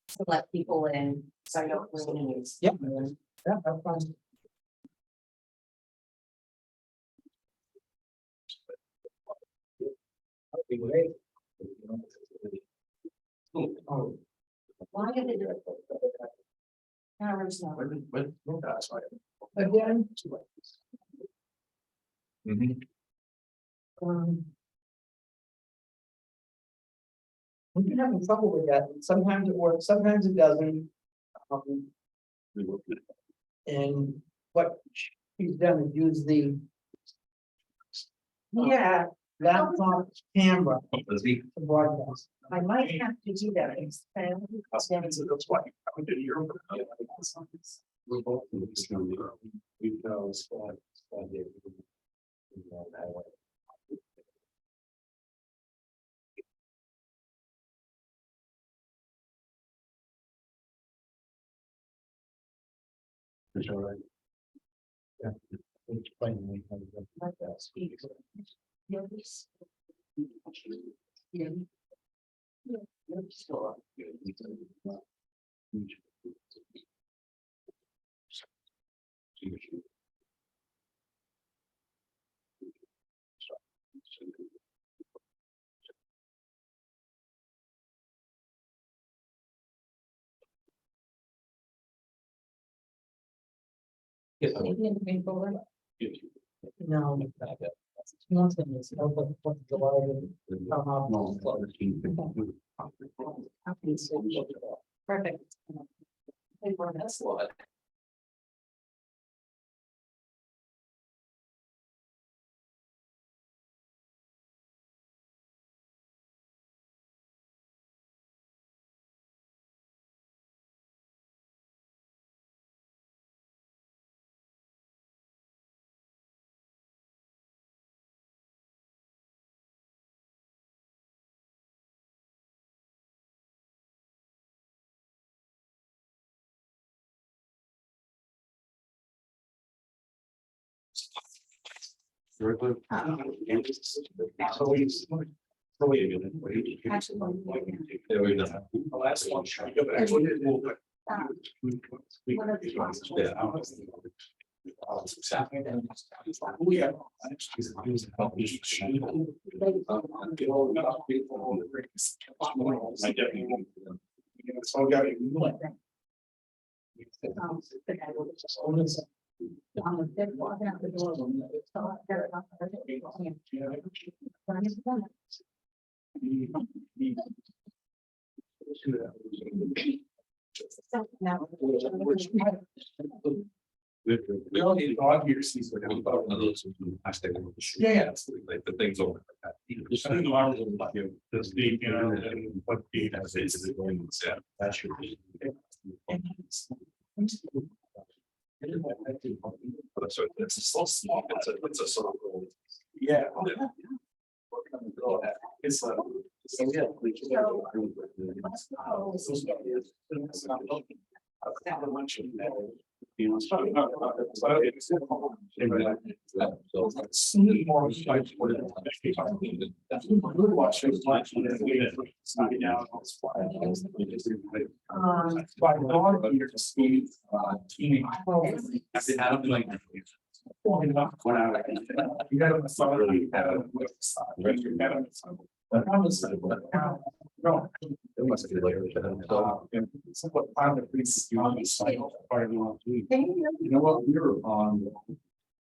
to let people in, so I don't bring news. Yeah, that's fine. That'd be great. Oh, Why did they do it? Hours now. again, Mhm. we've been having trouble with that. Sometimes it works, sometimes it doesn't. And what she's done is use the Yeah, laptop camera Does he? to broadcast. I might have to do that. That's why I would do your. We're both. Yeah. No. Nothing is open for the July. Perfect. That's a lot. The last one. So I got it. On the fifth, walking out the door. We all need dog ears. One of those. Yeah, absolutely. Like the things over. Just I don't know, I was like, this deep, you know, and what deep has is going to. That should be. So it's so small, it's a sort of. Yeah. It's a. No. It must be later. Somewhat on the police, you know, cycle. You know what, we were on.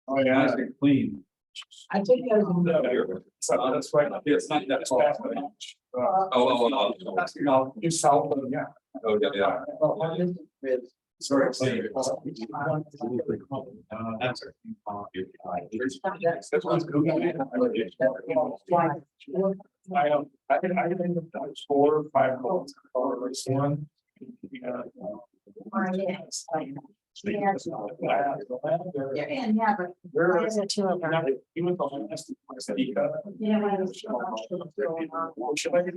Oh, yeah, I think clean. I think that So that's right, it's not that fast. That's, you know, you south of, yeah. Oh, yeah. Sorry. That's what's good. I think 4 or 5 calls. One. Yeah, but. Where is it to a bird? Is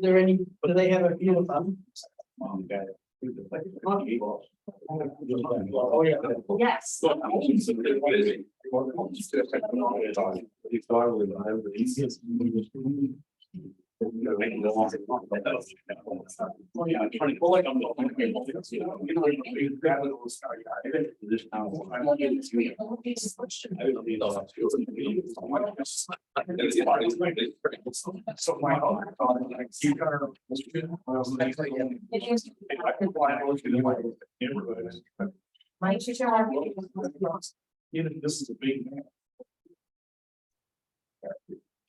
there any, do they have a few of them? Oh, yeah. Yes. So my My teacher. this is a big man.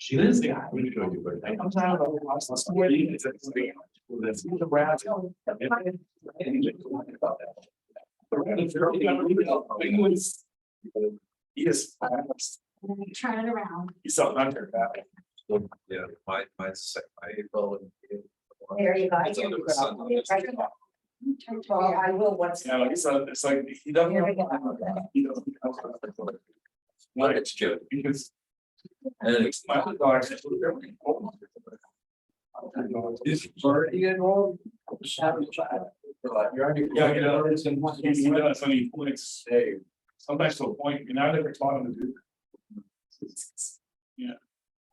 She is the guy. It comes out of the house. It's the rat. He is. Turn it around. He's so under that. Yeah, my April. There you go. It's under the sun. Well, I will once. Yeah, it's like, he doesn't. There we go. He doesn't. Like it's cute. Because. And it's My dog. Is already involved. Yeah, you know, he does, and he points, hey, sometimes to a point, you're not ever taught him to do. Yeah,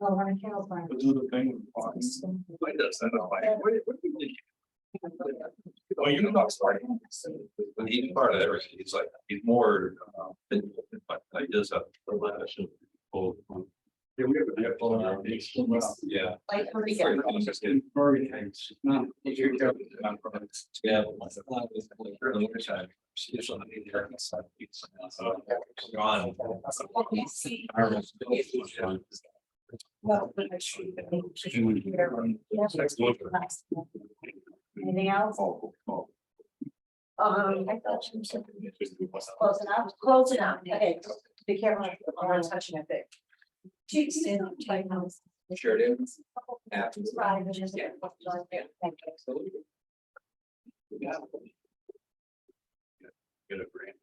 Oh, my tail's fine. to do the thing with the points. Like this, and I'm like, what do you think? Well, you're not starting. But he's part of everything. He's like, he's more, but he does have a lot of. Yeah, we have. Yeah. Like, where do you Very go? consistent. Very nice. No, you're careful. Yeah. She's on the air. Gone. Well, but I should- Anything else? I thought you said closing out, closing out, okay, be careful, I'm not touching it there. Stand up, tight nose. Sure it is. Right, just- Yeah. Thank you. Get a grant.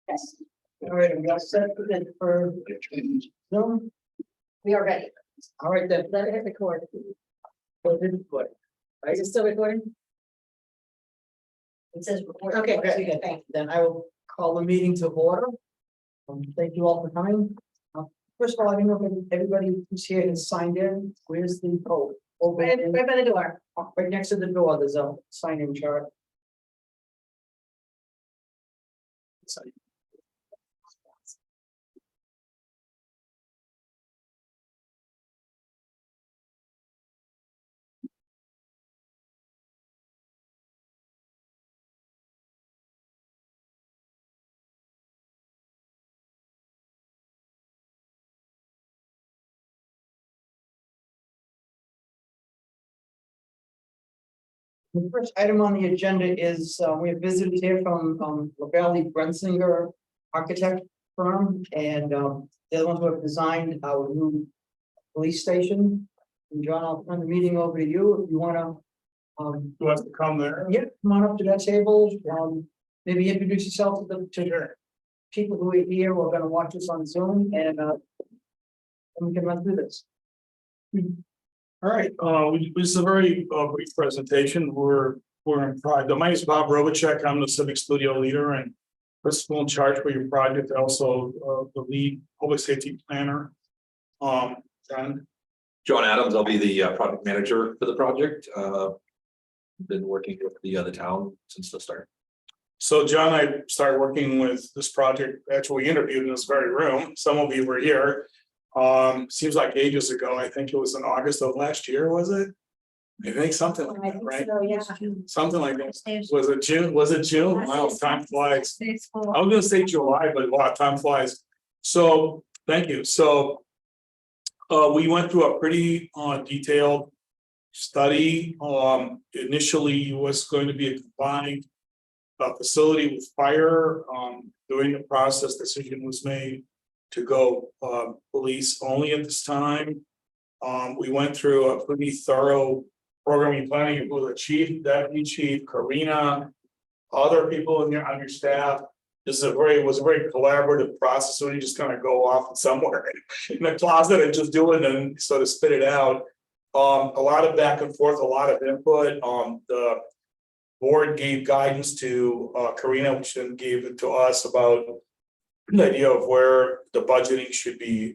Yes, All right, we all set for Zoom? we are ready. All right, then. Let it hit record. Right, Is it still recording? It says record. okay, Thank good. you. Then I will call the meeting to order. Thank you all for coming. First of all, I don't know if everybody who's here has signed in. Where's the code? Right right by the door. Right next to the door, there's a sign-in chart. The first item on the agenda is, we have visitors here from, LaValley Brensinger Architect Firm, and, they're the ones who have designed our new police station. And John, I'll turn the meeting over to you if you wanna, Who has to come there? yeah, come on up to that table, maybe introduce yourself to the people who are here, who are gonna watch us on Zoom, and we can run through this. All right, this is a very brief presentation. We're in pride. My name is Bob Robachek. I'm the civic studio leader and principal in charge for your project, also the lead public safety planner. John. John Adams, I'll be the project manager for the project. Been working with the town since the start. So John, I started working with this project, actually we interviewed in this very room. Some of you were here. Seems like ages ago. I think it was in August of last year, was it? I think something like I that, think right? so, yeah. Something like that. Was it June? Was it June? Wow, time flies. I was gonna say July, but wow, time flies. So, thank you. So. We went through a pretty detailed study. Initially it was going to be a combined facility with fire. During the process, decision was made to go police only at this time. We went through a pretty thorough programming planning with the chief, deputy chief, Karina, other people in your on your staff. This is was a very collaborative process. So you just kind of go off somewhere in the closet and just do it and sort of spit it out. A lot of back and forth, a lot of input. The board gave guidance to Karina, which then gave it to us about an idea of where the budgeting should be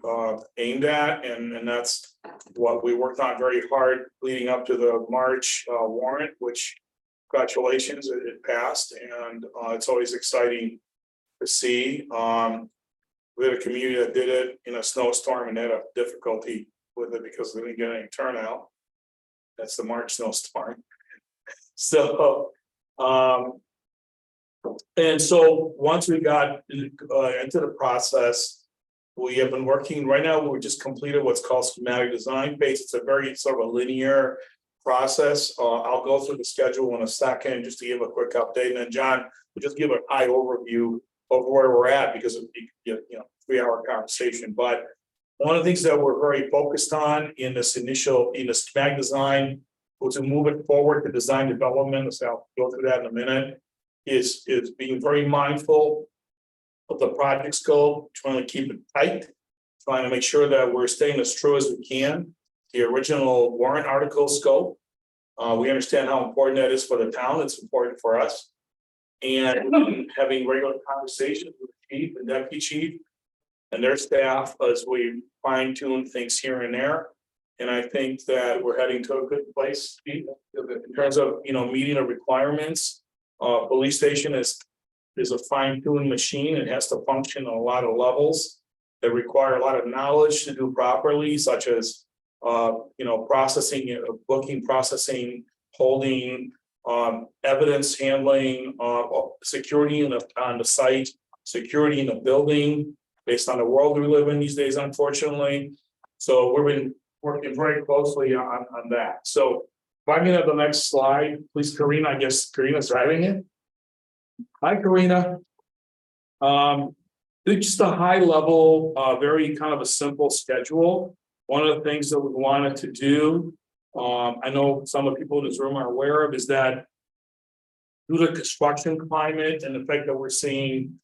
aimed at, and that's what we worked on very hard leading up to the March warrant, which congratulations, it passed, and it's always exciting to see. We had a community that did it in a snowstorm and had a difficulty with it because they didn't get any turnout. That's the March snowstorm. So, and so once we got into the process, we have been working right now. We just completed what's called schematic design phase. It's a very sort of a linear process. I'll go through the schedule in a second just to give a quick update, and then John will just give a high overview of where we're at because of the 3-hour conversation. But one of the things that we're very focused on in the schematic design was to move it forward to design development. So I'll go through that in a minute. Is being very mindful of the project scope, trying to keep it tight, trying to make sure that we're staying as true as we can. The original warrant article scope. We understand how important that is for the town. It's important for us. And having regular conversations with the chief and deputy chief and their staff as we fine tune things here and there. And I think that we're heading to a good place, Steve, in terms of meeting the requirements. Police station is a fine-tuned machine. It has to function on a lot of levels that require a lot of knowledge to do properly, such as processing, booking, processing, holding, evidence handling, security on the site, security in the building, based on the world we live in these days, unfortunately. So we've been working very closely on that. So if I can have the next slide, please, Karina. I guess Karina's driving it. Hi, Karina. Just a high level, very kind of a simple schedule. One of the things that we wanted to do, I know some of the people in this room are aware of, is that due to construction climate and the fact that we're seeing,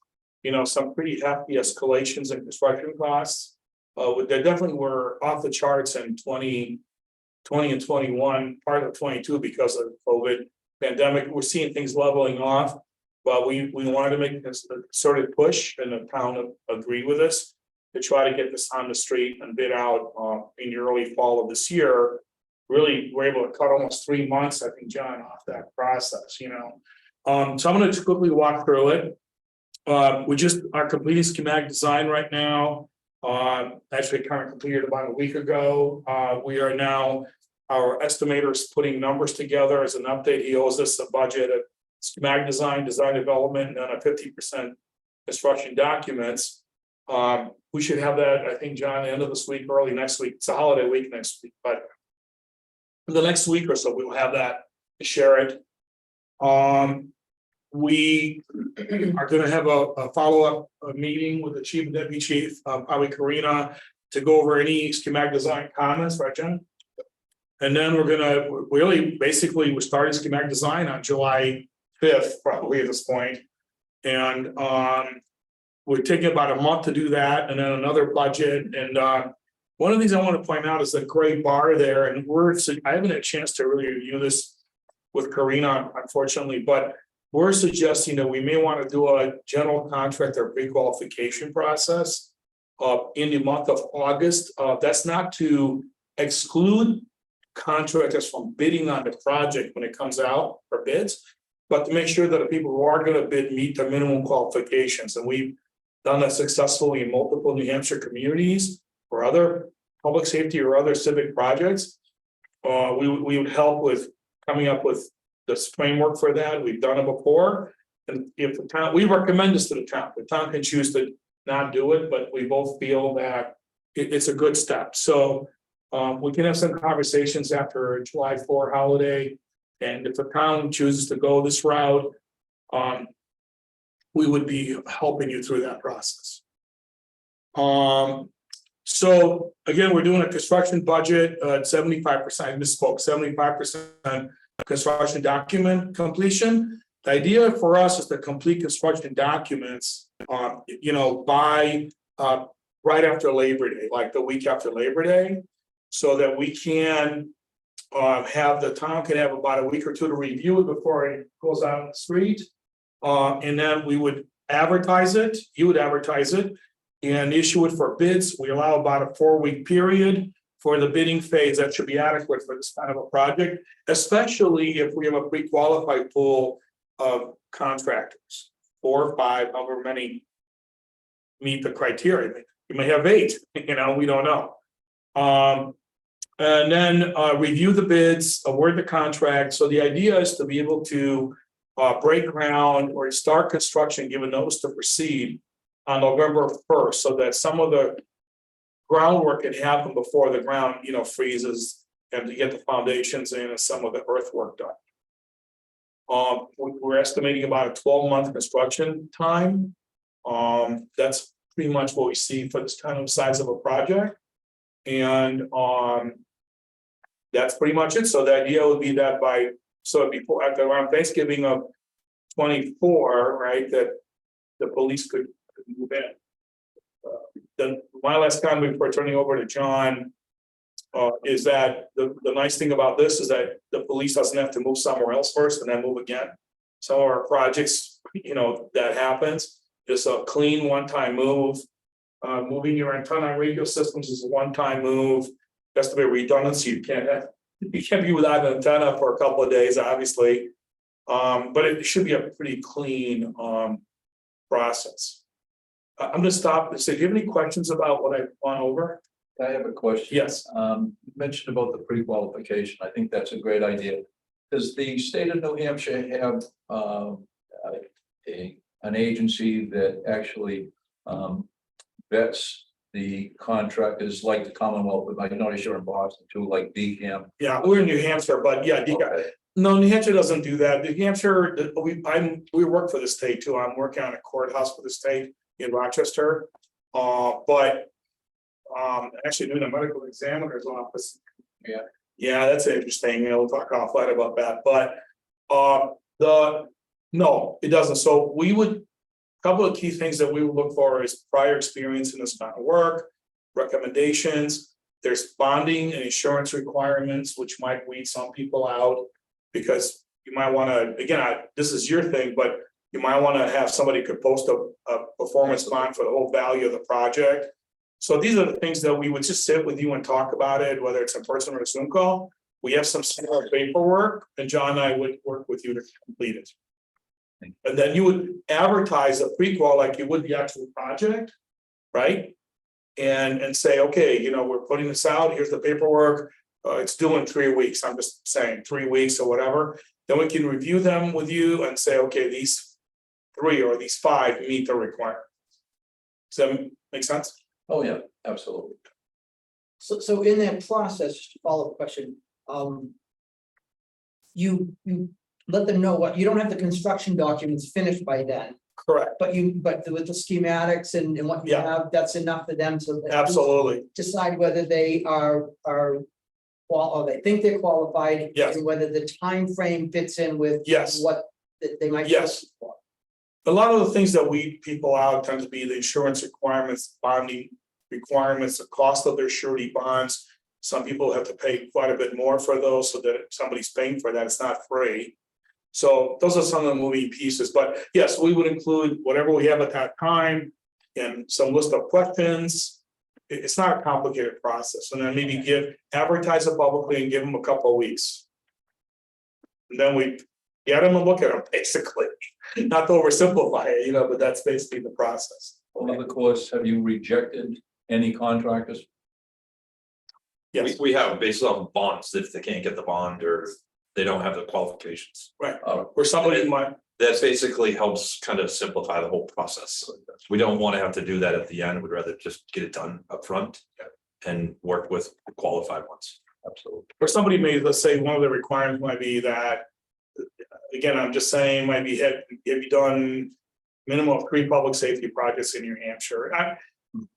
some pretty hefty escalations in construction costs, they definitely were off the charts in 2020 and 21, part of 22 because of the COVID pandemic. We're seeing things leveling off, but we wanted to make this sort of push, and the town agreed with us to try to get this on the street and bid out in the early fall of this year. Really, we're able to cut almost 3 months, I think, John, off that process, So I'm going to just quickly walk through it. We just are completing schematic design right now. Actually kind of completed about a week ago. We are now, our estimator is putting numbers together as an update. He owes us a budget of schematic design, design development, and then a 50% construction documents. We should have that, I think, John, the end of this week, early next week. It's a holiday week next week, but in the next week or so, we will have that to share it. We are going to have a follow-up meeting with the chief and deputy chief, probably Karina, to go over any schematic design comments, right, John? And then we're going to we're starting schematic design on July 5th, probably at this point. And we're taking about a month to do that, and then another budget. And one of the things I want to point out is the gray bar there. And I haven't had a chance to really review this with Karina, unfortunately, but we're suggesting that we may want to do a general contractor pre-qualification process in the month of August. That's not to exclude contractors from bidding on the project when it comes out for bids, but to make sure that the people who are going to bid meet the minimum qualifications. And we've done that successfully in multiple New Hampshire communities or other public safety or other civic projects. We would help with coming up with this framework for that. We've done it before. And if the town, we recommend this to the town. The town can choose to not do it, but we both feel that it's a good step. So we can have some conversations after July 4 holiday. And if the town chooses to go this route, we would be helping you through that process. So again, we're doing a construction budget at 75%. I misspoke, 75% construction document completion. The idea for us is to complete construction documents, by right after Labor Day, like the week after Labor Day, so that we can have the town can have about a week or two to review it before it goes out on the street. And then we would advertise it, you would advertise it. And issue it for bids. We allow about a 4-week period for the bidding phase. That should be adequate for this kind of a project, especially if we have a pre-qualified pool of contractors. 4 or 5, however many meet the criteria. You may have 8, we don't know. And then review the bids, award the contract. So the idea is to be able to break ground or start construction, give a notice to proceed on November 1st, so that some of the groundwork can happen before the ground, freezes, and to get the foundations in and some of the earthwork done. We're estimating about a 12-month construction time. That's pretty much what we see for this kind of size of a project. And that's pretty much it. So the idea would be that before at around Thanksgiving of 24, right, that the police could move in. Then my last comment before turning over to John is that the nice thing about this is that the police doesn't have to move somewhere else first and then move again. Some of our projects, that happens. It's a clean one-time move. Moving your antenna radio systems is a one-time move. Has to be redundancy. You can't be without an antenna for a couple of days, obviously. But it should be a pretty clean process. I'm gonna stop and say, do you have any questions about what I've gone over? I have a question. Yes. You mentioned about the pre-qualification. I think that's a great idea. Does the state of New Hampshire have an agency that actually vets the contractors like the Commonwealth? But I notice you're in Boston too, like DCAM. Yeah, we're in New Hampshire, but yeah, no, New Hampshire doesn't do that. New Hampshire, we work for the state too. I'm working on a courthouse for the state in Rochester. But actually doing a medical examiner's office. Yeah, that's interesting. We'll talk offline about that. But no, it doesn't. So we would, a couple of key things that we would look for is prior experience in this kind of work, recommendations. There's bonding and insurance requirements, which might weed some people out, because you might want to, again, this is your thing, but you might want to have somebody could post a performance bond for the whole value of the project. So these are the things that we would just sit with you and talk about it, whether it's in person or a Zoom call. We have some similar paperwork, and John and I would work with you to complete it. And then you would advertise a prequal like you would the actual project, right? And say, okay, we're putting this out, here's the paperwork, it's due in 3 weeks. I'm just saying 3 weeks or whatever. Then we can review them with you and say, okay, these 3 or these 5 meet the requirement. Does that make sense? Oh, yeah, absolutely. So in that process, just a follow-up question, you let them know what, you don't have the construction documents finished by then, Correct. but with the schematics and what you have, that's enough for them to Absolutely. decide whether they are or they think they're qualified. Yes. And whether the time frame fits in with Yes. what they might. Yes. A lot of the things that weed people out tend to be the insurance requirements, bonding requirements, the cost of their surety bonds. Some people have to pay quite a bit more for those, so that if somebody's paying for that, it's not free. So those are some of the moving pieces, but yes, we would include whatever we have at that time and some list of questions. It's not a complicated process, and then maybe advertise it publicly and give them a couple of weeks. And then we get them and look at them, basically, not to oversimplify it, but that's basically the process. Over the course, have you rejected any contractors? Yes, We have based on bonds, if they can't get the bond or they don't have the qualifications. right. Or somebody might, That basically helps kind of simplify the whole process. We don't want to have to do that at the end. We'd rather just get it done up front and work with qualified ones. Absolutely. or somebody may, let's say, one of the requirements might be that. Again, I'm just saying, might be, have you done minimum of 3 public safety projects in New Hampshire?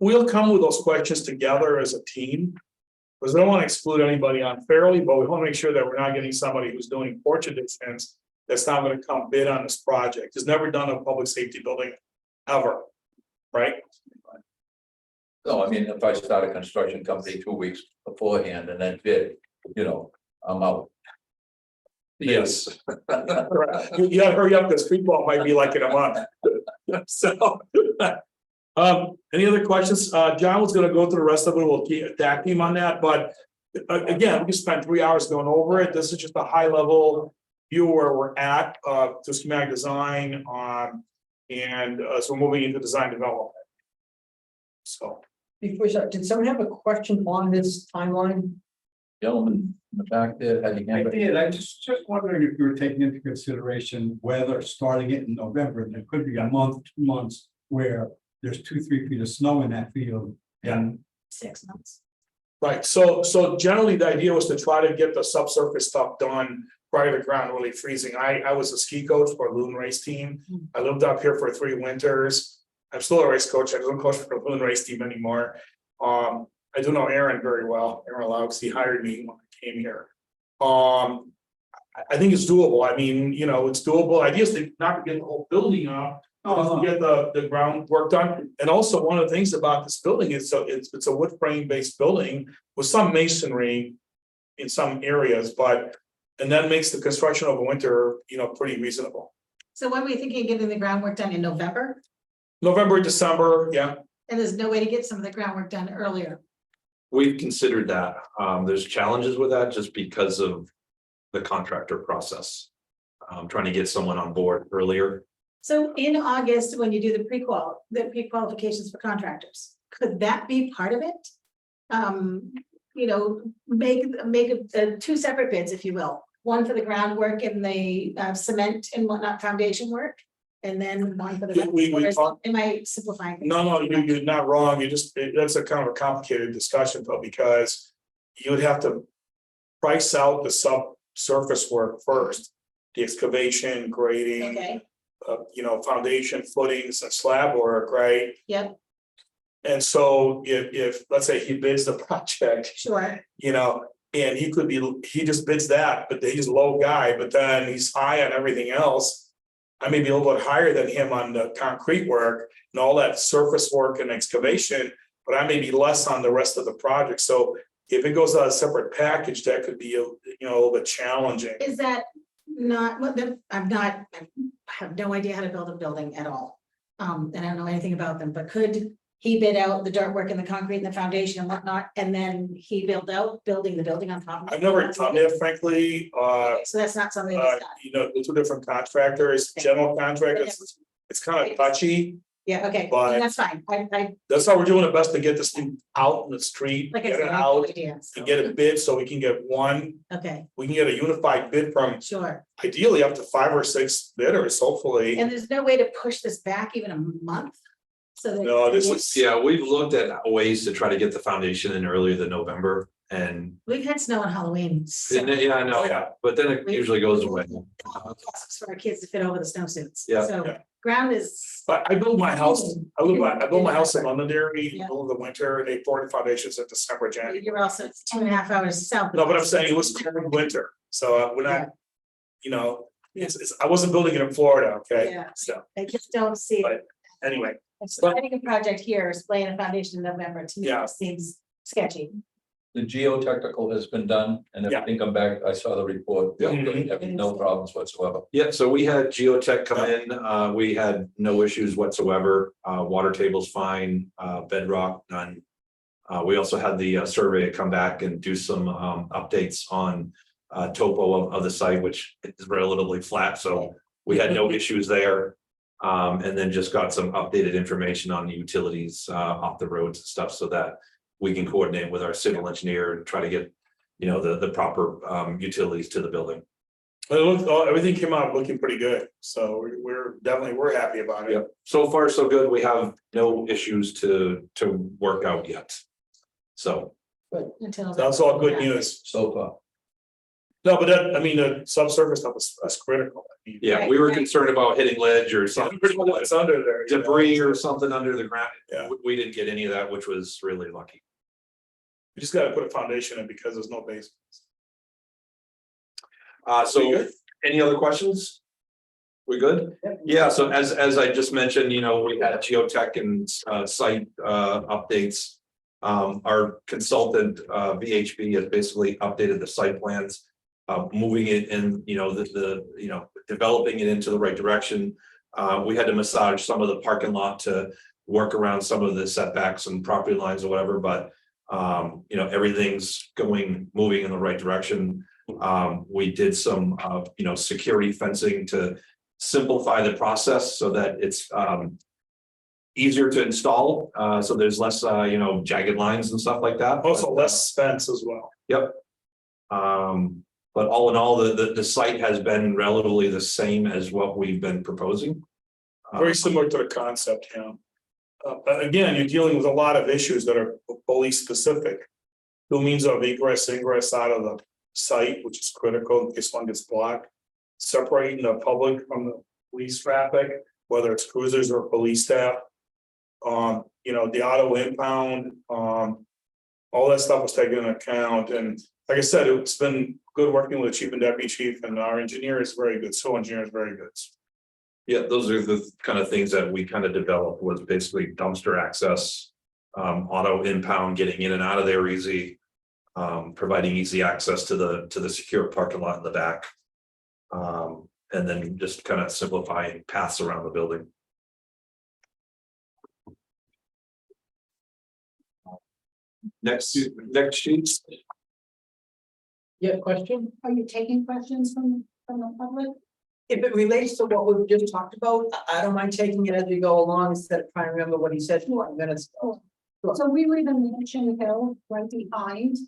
We'll come with those questions together as a team. Because I don't want to exclude anybody unfairly, but we want to make sure that we're not getting somebody who's doing portrait distance that's not going to come bid on this project. Has never done a public safety building ever, right? No, I mean, if I start a construction company 2 weeks beforehand and then bid, I'm out. Yes. You gotta hurry up, because streetball might be like in a month. So. Any other questions? John was gonna go through the rest of it, we'll keep tag team on that, but. Again, we spent 3 hours going over it, this is just a high level view where we're at, to schematic design, and, so we're moving into design development. So. Before, did someone have a question on this timeline? Gentleman in the back there, had your I hand up. did, I just wondering if you were taking into consideration whether starting it in November, there could be a month, 2 months where there's 2-3 feet of snow in that field. And 6 months. Right, so generally the idea was to try to get the subsurface stuff done prior to ground really freezing. I was a ski coach for a loon race team. I lived up here for 3 winters. I'm still a race coach. I don't coach for the loon race team anymore. I do know Aaron very well. Aaron Laux, he hired me when I came here. I think it's doable. I mean, you know, it's doable. Idea is not to get the whole building up. To get the groundwork done, and also one of the things about this building is it's a wood frame based building with some masonry in some areas, and that makes the construction over winter, you know, pretty reasonable. So when were you thinking of getting the groundwork done in November? November, December, yeah. And there's no way to get some of the groundwork done earlier? We've considered that. There's challenges with that just because of the contractor process. Trying to get someone on board earlier. So in August, when you do the pre-qualifications for contractors, could that be part of it? You know, make 2 separate bids, if you will, one for the groundwork and the cement and whatnot foundation work. And then one for the. We talked. Am I simplifying? No, you're not wrong. That's a kind of a complicated discussion though, because you would have to price out the subsurface work first, the excavation, grading. Okay, You know, foundation footings and slab work, right? yep, And so if let's say he bids the project, sure, you know, and he just bids that, but he's a low guy, but then he's high on everything else. I may be a little bit higher than him on the concrete work and all that surface work and excavation, but I may be less on the rest of the project. So if it goes out a separate package, that could be a little bit challenging. is that not, what the, I have no idea how to build a building at all. And I don't know anything about them, but could he bid out the dirt work and the concrete and the foundation and whatnot, and then he building the building on top of it? I've never done that, frankly. So that's not something that's done. You know, the 2 different contractors, general contractors, it's kind of touchy. Yeah, okay, But- and that's fine, I That's how we're doing the best to get this thing out in the street, like I get said, it I have no out idea, so- and get it bid so we can get Okay, we can get a unified bid from sure, ideally up to 5 or 6 bidders, hopefully. and there's no way to push this back even a month? So that. No, this is, Yeah, we've looked at ways to try to get the foundation in earlier than November and, We've had snow on Halloween. so- yeah, I know, yeah, but then it usually goes away. Costs for our kids to fit over the snowsuits. Yeah. So Yeah. ground is. but I built my house, I built my house in Londonderry, in the Yeah. middle of the winter, and they poured the foundations in December, January. You're also, it's 2.5 hours south. of No, but I'm us. saying it was cold winter, so we're Yeah. not, you know, I wasn't building it in Florida, okay? Yeah. So, I just don't see. But anyway, Starting a project here, laying a foundation in November, to me, Yeah. seems sketchy. The geotechnical has been done and Yeah. everything come back. I saw the report. Yeah. Having no problems whatsoever. Yeah, so we had geotech come in, we had no issues whatsoever, water table's fine, bedrock, none. We also had the survey come back and do some updates on topo of the site, which is relatively flat, so we had no issues there. And then just got some updated information on the utilities off the roads and stuff so that we can coordinate with our civil engineer and try to get, you know, the proper utilities to the building. everything came out looking pretty good, so we're happy about it. Yep, so far so good. We have no issues to work out yet. So, Until. That's all good news. So far. No, but that, I mean, the subsurface stuff is critical. I mean, yeah, we were concerned about hitting ledge or something, It's under there. you know. debris or something under the ground. Yeah. We didn't get any of that, which was really lucky. You just gotta put a foundation in because there's no base. So We good? any other questions? We good? Yeah, so as I just mentioned, you know, we had geotech and site updates. Our consultant VHB has basically updated the site plans. moving it in, developing it into the right direction. We had to massage some of the parking lot to work around some of the setbacks and property lines or whatever, but everything's moving in the right direction. We did some, security fencing to simplify the process so that it's easier to install, so there's less, jagged lines and stuff like that. Also less expense as well. Yep. But all in all, the site has been relatively the same as what we've been proposing. Very similar to the concept, but again, you're dealing with a lot of issues that are police specific. No means of egress, ingress out of the site, which is critical in case one gets blocked. Separating the public from the police traffic, whether it's cruisers or police staff. The auto impound, all that stuff was taken into account, and like I said, it's been good working with the chief and deputy chief, and our engineer is very good, civil engineer is very good. Yeah, those are the kind of things that we kind of developed, was basically dumpster access, auto impound, getting in and out of there easy, providing easy access to the secure parking lot in the back. And then just kind of simplifying paths around the building. Next sheet. Yeah, question? Are you taking questions from the public? If it relates to what we've just talked about, I don't mind taking it as we go along instead of trying to remember what he said 2 minutes ago. So we live in Mansion Hill, right behind.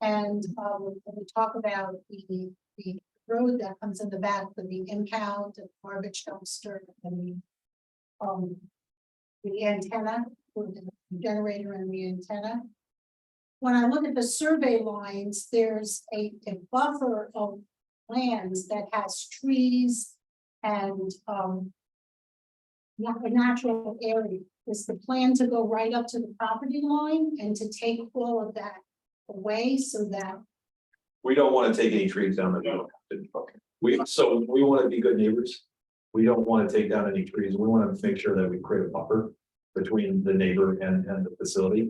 And when we talk about the road that comes in the back with the impound and garbage dumpster and the antenna, with the generator and the antenna. When I look at the survey lines, there's a buffer of lands that has trees and a natural area. Is the plan to go right up to the property line and to take all of that away so that? We don't want to take any trees down the road. We want to be good neighbors. We don't want to take down any trees. We want to make sure that we create a buffer between the neighbor and the facility.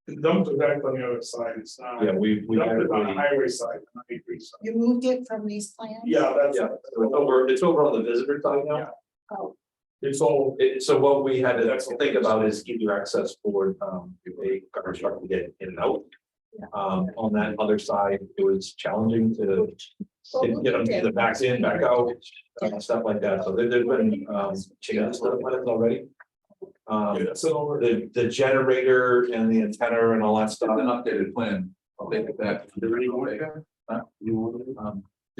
The dumpster back on the other side, it's not. Yeah, we Dumpster's on the highway side, not the street side. You moved it from these plans? Yeah, that's. Yeah, it's over on the visitor side now. Yeah. Oh, It's all, So what we had to think about is easier access for a garbage truck to get in and out. On that other side, it was challenging to get them either back in, back out, stuff like that. So there's been changes already. so The generator and the antenna and all that stuff. An updated plan, I'll take it back.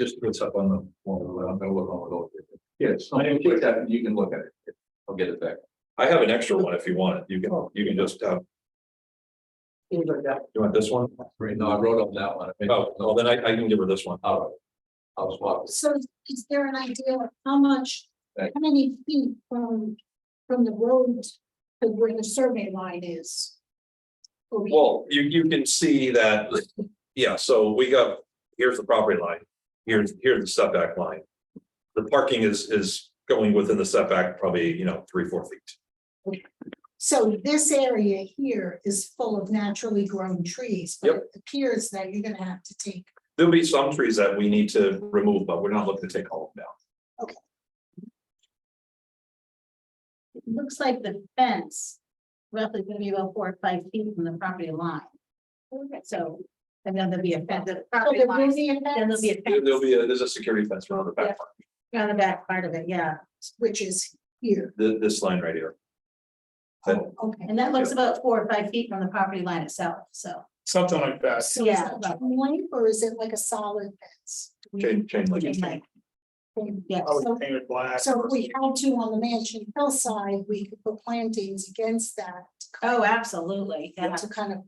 Just put up on the wall, I'm gonna look on it. Yes, I mean, you can look at it, I'll get it back. I have an extra one if you want it. You can just Things like that. you want this one? No, I wrote on that one. Oh, well, then I can give her this one. I'll swap. so is there an idea of how many feet from the road to where the survey line is? Well, you can see that, yeah, so here's the property line. Here's the setback line. The parking is going within the setback, probably, 3-4 feet. So this area here is full of naturally grown trees, but Yep. it appears that you're gonna have to take. There'll be some trees that we need to remove, but we're not looking to take all of them down. It looks like the fence roughly gonna be about 4 or 5 feet from the property line. So, and then there'll be a fence, the property there line, will be a then there'll be a fence, There's a security fence around the back, on the back part of it, yeah. which is here. this line right here. Oh, okay. And that looks about 4 or 5 feet from the property line itself, so. something like that. So is Yeah. that chain link or is it like a solid fence? Chain link. Chain link. Yeah, I So would paint it black. so if we had to on the Mansion hillside, we could put plantings against that. oh, absolutely, yeah, To kind of,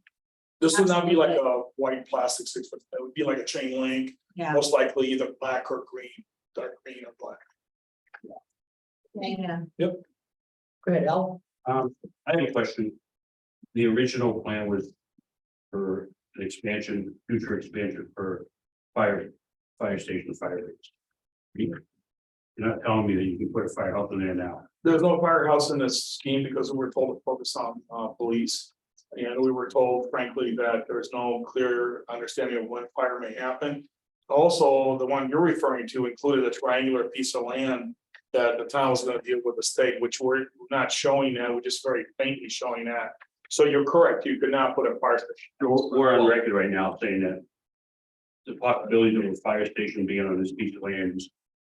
This would not be like a white plastic 6 foot, it would be like a chain link, yeah, most likely either black or green, dark green or black. yeah. Go ahead, Al. I have a question. The original plan was for an expansion, future expansion for fire station, fire base. You're not telling me that you can put a firehouse in there now. There's no firehouse in this scheme because we were told to focus on police. And we were told frankly that there's no clear understanding of when fire may happen. Also, the one you're referring to included a triangular piece of land that the town was gonna deal with the state, which we're not showing that, we're just very faintly showing that. So you're correct, you could not put a fire station. We're on record right now saying that. The possibility of a fire station being on this piece of land is.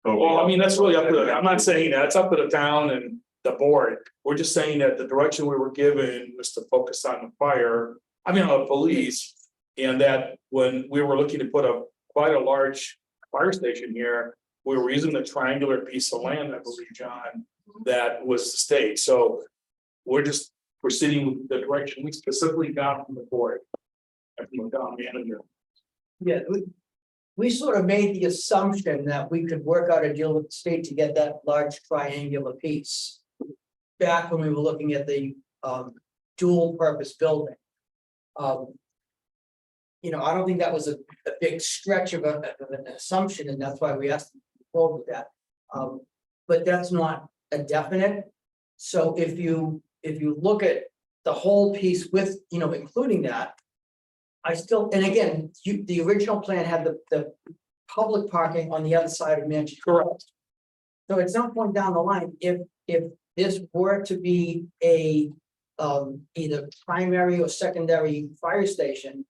Well, I mean, that's really up to, I'm not saying that, it's up to the town and the board. We're just saying that the direction we were given was to focus on the fire, on the police. And that when we were looking to put quite a large fire station here, we were using the triangular piece of land, I believe, John, that was the state. So we're just proceeding with the direction we specifically got from the board. And from the town manager. Yeah, we sort of made the assumption that we could work out a deal with the state to get that large triangular piece. Back when we were looking at the dual purpose building. You know, I don't think that was a big stretch of an assumption, and that's why we asked them to go with that. But that's not a definite. So if you look at the whole piece with, you know, including that. I still, and again, the original plan had the public parking on the other side of Manchester. Correct. So at some point down the line, if this were to be a either primary or secondary fire station.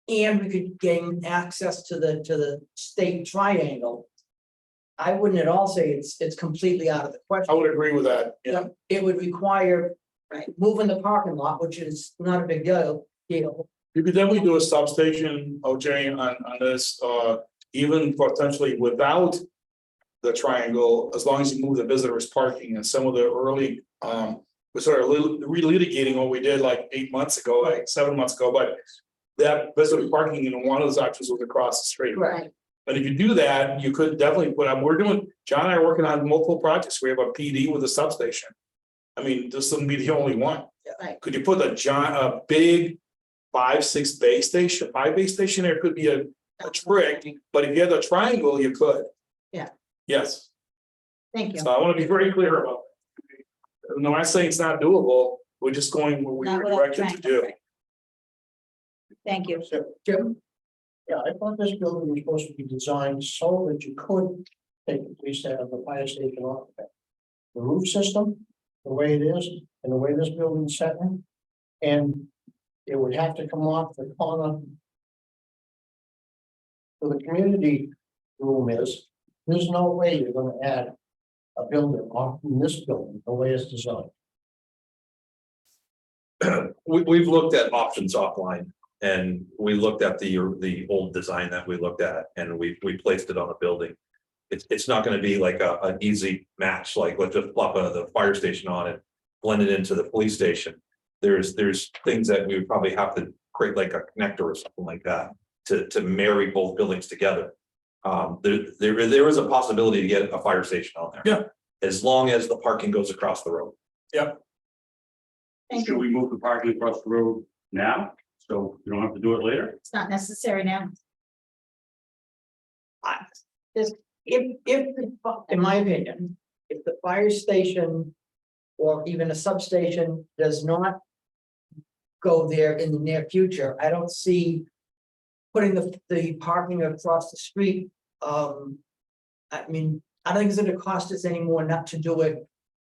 And we could gain access to the state triangle. I wouldn't at all say it's completely out of the question. I would agree with that. Yeah. It would require moving the parking lot, which is not a big deal. You could definitely do a substation, OJ, on this, even potentially without the triangle, as long as you move the visitors parking and some of the early, we started relitigating what we did like 8 months ago, like 7 months ago, but that visitor parking, one of those options was across the street. Right. But if you do that, you could definitely put up, John and I are working on multiple projects. We have a PD with a substation. I mean, this wouldn't be the only one. Right. Could you put a big 5-6 bay station, 5 bay station, there could be a trick, but if you had the triangle, you could. Yeah. Yes, Thank you. so I want to be very clear about that. No, I say it's not doable, we're just going where we Not were without directed to triangle. do. Thank you. Jim, Yeah, I thought this building was supposed to be designed so that you could take the police out of the fire station off of it. The roof system, the way it is, and the way this building's set in, and it would have to come off the corner. So the community room is, there's no way you're gonna add a building off from this building, the way it's designed. We've looked at options offline. And we looked at the old design that we looked at and we placed it on a building. It's not gonna be like an easy match, like let's just plop the fire station on it, blend it into the police station. There's things that we would probably have to create like a connector or something like that to marry both buildings together. There is a possibility to get a fire station on there. Yeah. As long as the parking goes across the road. Thank Should you. we move the parking across the road now? So you don't have to do it later? It's not necessary now. if, in my opinion, if the fire station. Or even a substation does not. Go there in the near future, I don't see. Putting the parking across the street, I mean, I don't think it's gonna cost us any more not to do it.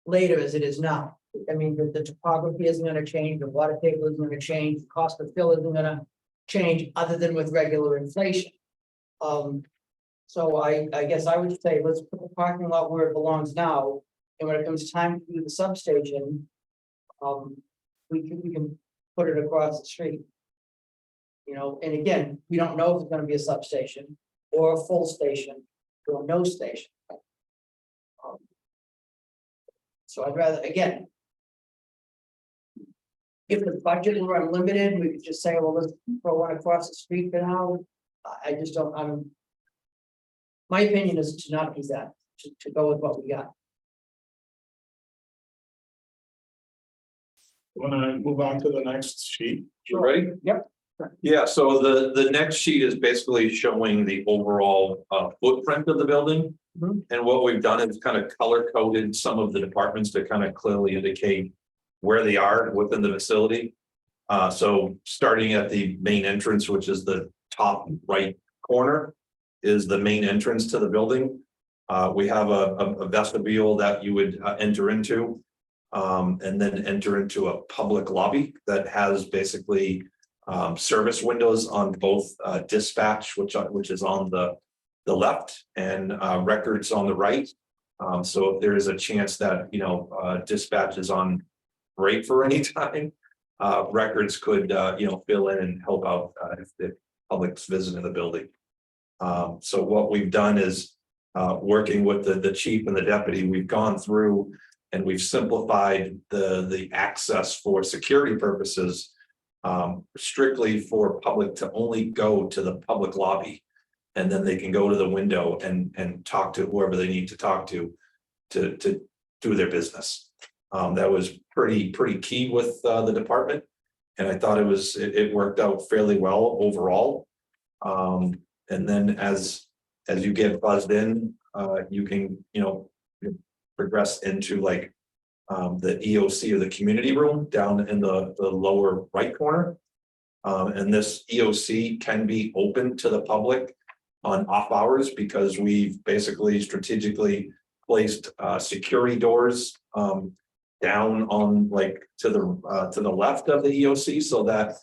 Later as it is now, I mean, the topography isn't gonna change, the water table isn't gonna change, the cost of fill isn't gonna change, other than with regular inflation. So I guess I would say, let's put the parking lot where it belongs now, and when it comes time to do the substation. We can put it across the street. You know, and again, we don't know if it's gonna be a substation, or a full station, or no station. So I'd rather, again. If the budget were unlimited, we could just say, well, let's throw one across the street for now. I just don't, my opinion is to not do that, to go with what we got. Want to move on to the next sheet? You ready? Yep. Yeah, so the next sheet is basically showing the overall footprint of the building. Mhm. And what we've done is kind of color coded some of the departments to kind of clearly indicate where they are within the facility. So starting at the main entrance, which is the top right corner, is the main entrance to the building. We have a vestibule that you would enter into. And then enter into a public lobby that has basically service windows on both dispatch, which is on the left, and records on the right. So if there is a chance that, dispatch is on break for any time, records could, fill in and help out if the public's visiting the building. So what we've done is, working with the chief and the deputy, we've gone through and we've simplified the access for security purposes, strictly for public to only go to the public lobby. And then they can go to the window and talk to whoever they need to talk to do their business. That was pretty key with the department. And I thought it worked out fairly well overall. And then as you get buzzed in, you can, progress into like the EOC or the community room down in the lower right corner. And this EOC can be open to the public on off hours because we've basically strategically placed security doors down on like to the left of the EOC, so that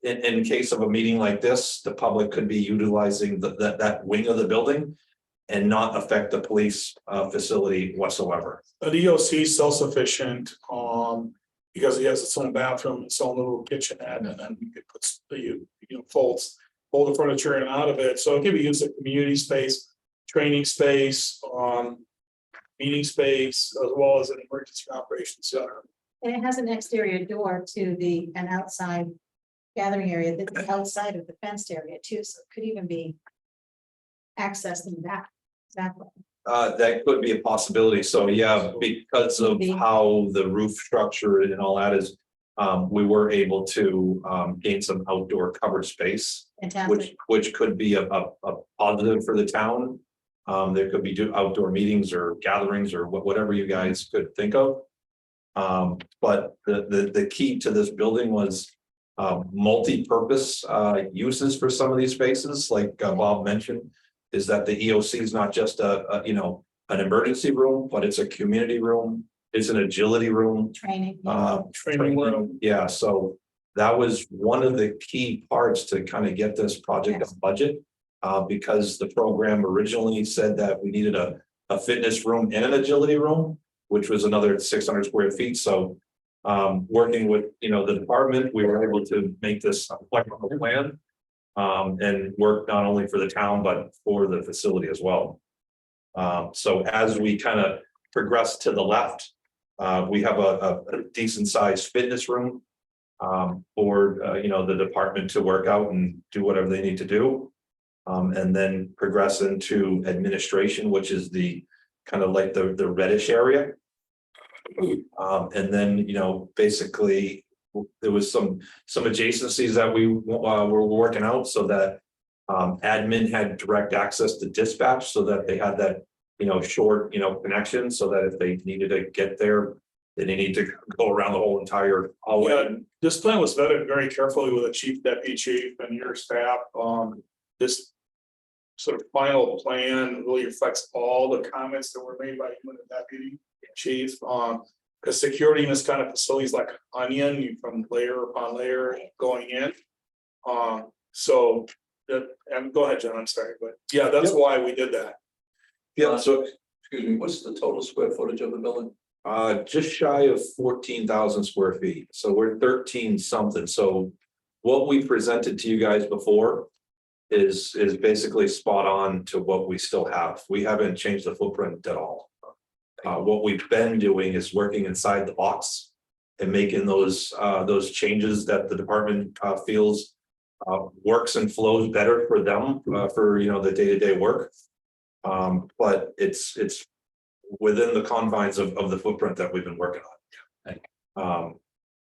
in case of a meeting like this, the public could be utilizing that wing of the building and not affect the police facility whatsoever. The EOC is self-sufficient, because it has its own bathroom, its own little kitchenette, and then you could put fold the furniture in and out of it. So it can be used as community space, training space, meeting space, as well as an emergency operations center. And it has an exterior door to an outside gathering area that's outside of the fenced area too, so it could even be accessed in that way. That could be a possibility. So yeah, because of how the roof structure and all that is, we were able to gain some outdoor covered space, Fantastic. which could be a positive for the town. There could be outdoor meetings or gatherings or whatever you guys could think of. But the key to this building was multi-purpose uses for some of these spaces, like Bob mentioned, is that the EOC is not just an emergency room, but it's a community room, it's an agility room. Training. Training room. Yeah, so that was one of the key parts to kind of get this project on budget. Because the program originally said that we needed a fitness room and an agility room, which was another 600 square feet. So working with the department, we were able to make this a flexible plan and work not only for the town, but for the facility as well. So as we kind of progress to the left, we have a decent sized fitness room for the department to work out and do whatever they need to do. And then progress into administration, which is the kind of like the reddish area. And then, basically there was some adjacencies that we were working out so that admin had direct access to dispatch, so that they had that, short, connection, so that if they needed to get there, they didn't need to go around the whole entire hallway. Yeah, this plan was vetted very carefully with the chief, deputy chief, and your staff. This sort of final plan really reflects all the comments that were made by you and the deputy chief. Because security in this kind of facility is like an onion, you from layer upon layer going in. So that, and go ahead, John, I'm sorry, but yeah, that's why we did that. Yeah, so Excuse me, what's the total square footage of the building? just shy of 14,000 square feet. So we're 13 something. So what we presented to you guys before is basically spot on to what we still have. We haven't changed the footprint at all. What we've been doing is working inside the box and making those changes that the department feels works and flows better for them for the day-to-day work. But it's within the confines of the footprint that we've been working on.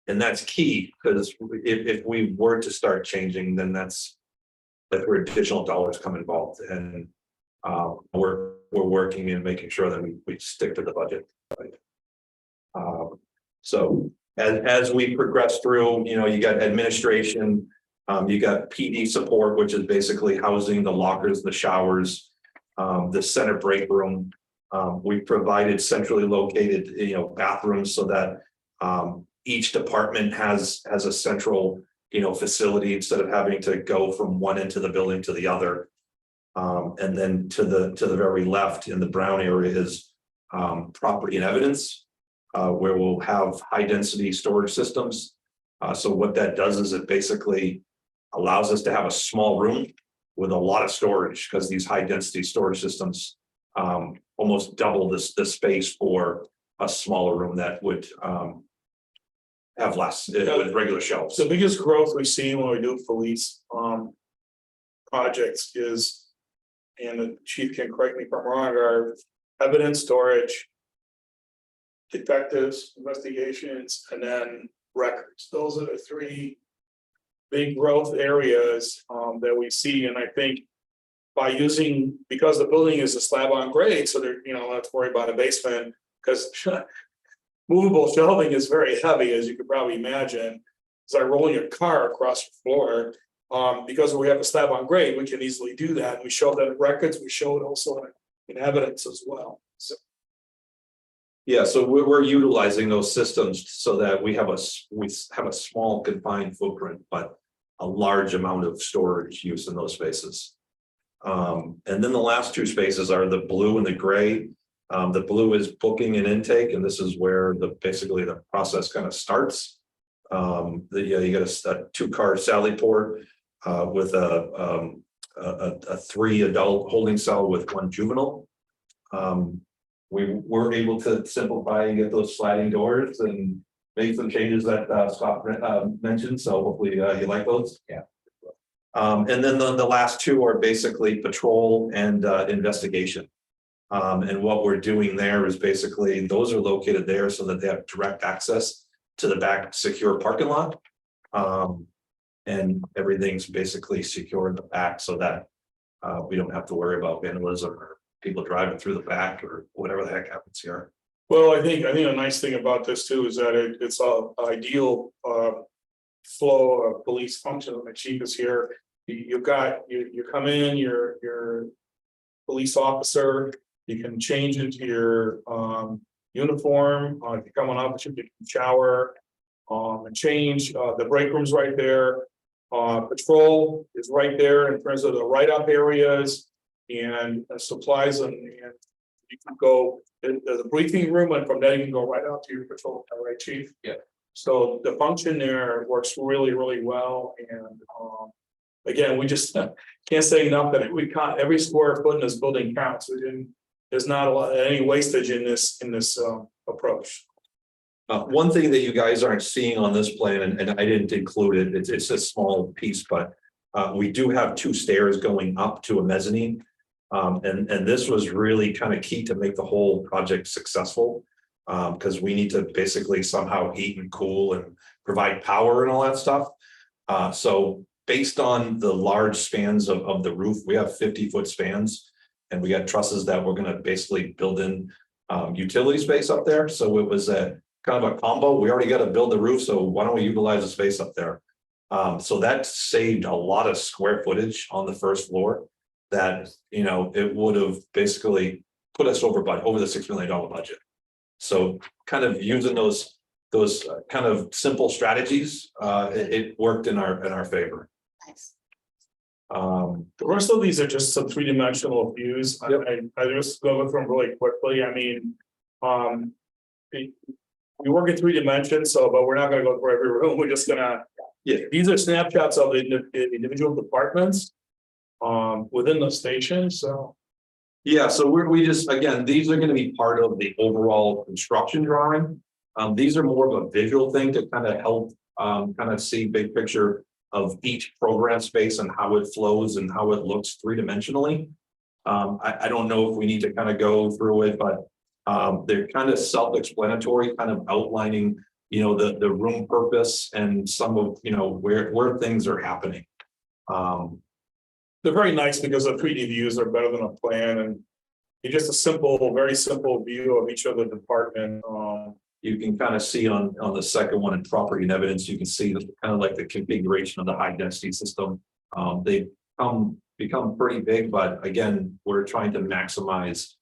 And that's key, because if we were to start changing, then that's where additional dollars come involved, and we're working and making sure that we stick to the budget. So as we progress through, you got administration, You got PD support, which is basically housing the lockers, the showers, the center break room. We provided centrally located, bathrooms so that each department has a central, facility instead of having to go from one end of the building to the other. And then to the very left in the brown area is property and evidence, where we'll have high density storage systems. So what that does is it basically allows us to have a small room with a lot of storage, because these high density storage systems almost double the space for a smaller room that would have less with regular shelves. The biggest growth we've seen when we do police projects is, and the chief can correct me if I'm wrong, are evidence storage, detectives, investigations, and then records. Those are the three big growth areas that we see. And I think by using, because the building is a slab on grade, so they're, not have to worry about a basement, because movable shelving is very heavy, as you could probably imagine. It's like rolling a car across the floor. Because we have a slab on grade, we can easily do that. We show that in records, we show it also in evidence as well. So Yeah, so we're utilizing those systems so that we have a small confined footprint, but a large amount of storage use in those spaces. And then the last two spaces are the blue and the gray. The blue is booking and intake, and this is where basically the process kind of starts. You got a 2-car Sally port with a 3 adult holding cell with 1 juvenile. We were able to simplify and get those sliding doors and make some changes that Scott mentioned. So hopefully you like those. Yeah. And then the last two are basically patrol and investigation. And what we're doing there is basically those are located there so that they have direct access to the back secure parking lot. And everything's basically secure in the back so that we don't have to worry about vandalism or people driving through the back or whatever the heck happens here. well, I think a nice thing about this too is that it's an ideal flow of police function. When the chief is here, you come in, you're police officer, you can change into your uniform. If you come on up, you can shower and change. The break room's right there. Patrol is right there in terms of the write-up areas and supplies, and you can go, there's a briefing room, and from there you can go right out to your patrol, right, chief? Yeah. So the function there works really, really well, and again, we just can't say enough that we can't, every square foot in this building counts. There's not any wastage in this approach. One thing that you guys aren't seeing on this plan, and I didn't include it, it's a small piece, but we do have 2 stairs going up to a mezzanine. And this was really kind of key to make the whole project successful, because we need to basically somehow heat and cool and provide power and all that stuff. So based on the large spans of the roof, we have 50-foot spans, and we got trusses that we're going to basically build in utility space up there. So it was a kind of a combo. We already got to build the roof, so why don't we utilize the space up there? So that saved a lot of square footage on the first floor that, it would have basically put us over the $6 million budget. So kind of using those kind of simple strategies, it worked in our favor. Nice. The rest of these are just some 3-dimensional views. Yep. I just go through them really quickly. I mean, we work in 3 dimensions, but we're not gonna go through every room. We're just gonna, these are snapshots of the individual departments within the station, so. Yeah, so we just, again, these are going to be part of the overall construction drawing. These are more of a visual thing to kind of help kind of see big picture of each program space and how it flows and how it looks 3-dimensionally. I don't know if we need to kind of go through it, but they're kind of self-explanatory, kind of outlining, the room purpose and some of, where things are happening. They're very nice because the 3D views are better than a plan, and it's just a very simple view of each of the department. You can kind of see on the second one in property and evidence, you can see the kind of like the configuration of the high density system. They become pretty big, but again, we're trying to maximize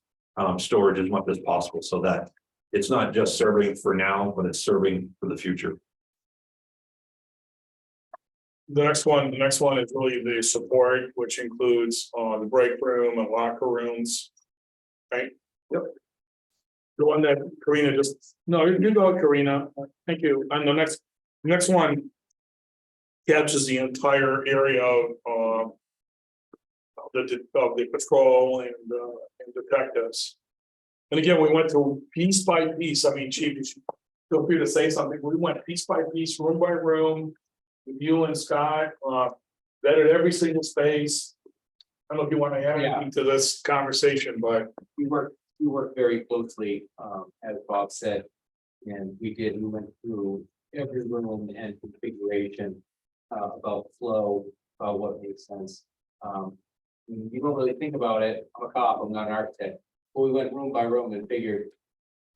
storage as much as possible so that it's not just serving for now, but it's serving for the future. The next one is really the support, which includes the break room and locker rooms. Right? Yep. The one that Karina just, no, you go, Karina. Thank you. And the next one captures the entire area of the patrol and detectives. And again, we went through piece by piece. I mean, Chief, you should feel free to say something. We went piece by piece, room by room. With you and Scott, vetted every single space. I don't know if you want to add anything to this conversation, but We worked very closely, as Bob said. And we went through every room and configuration, about flow, about what makes sense. You don't really think about it. I'm a cop, I'm not an architect. But we went room by room and figured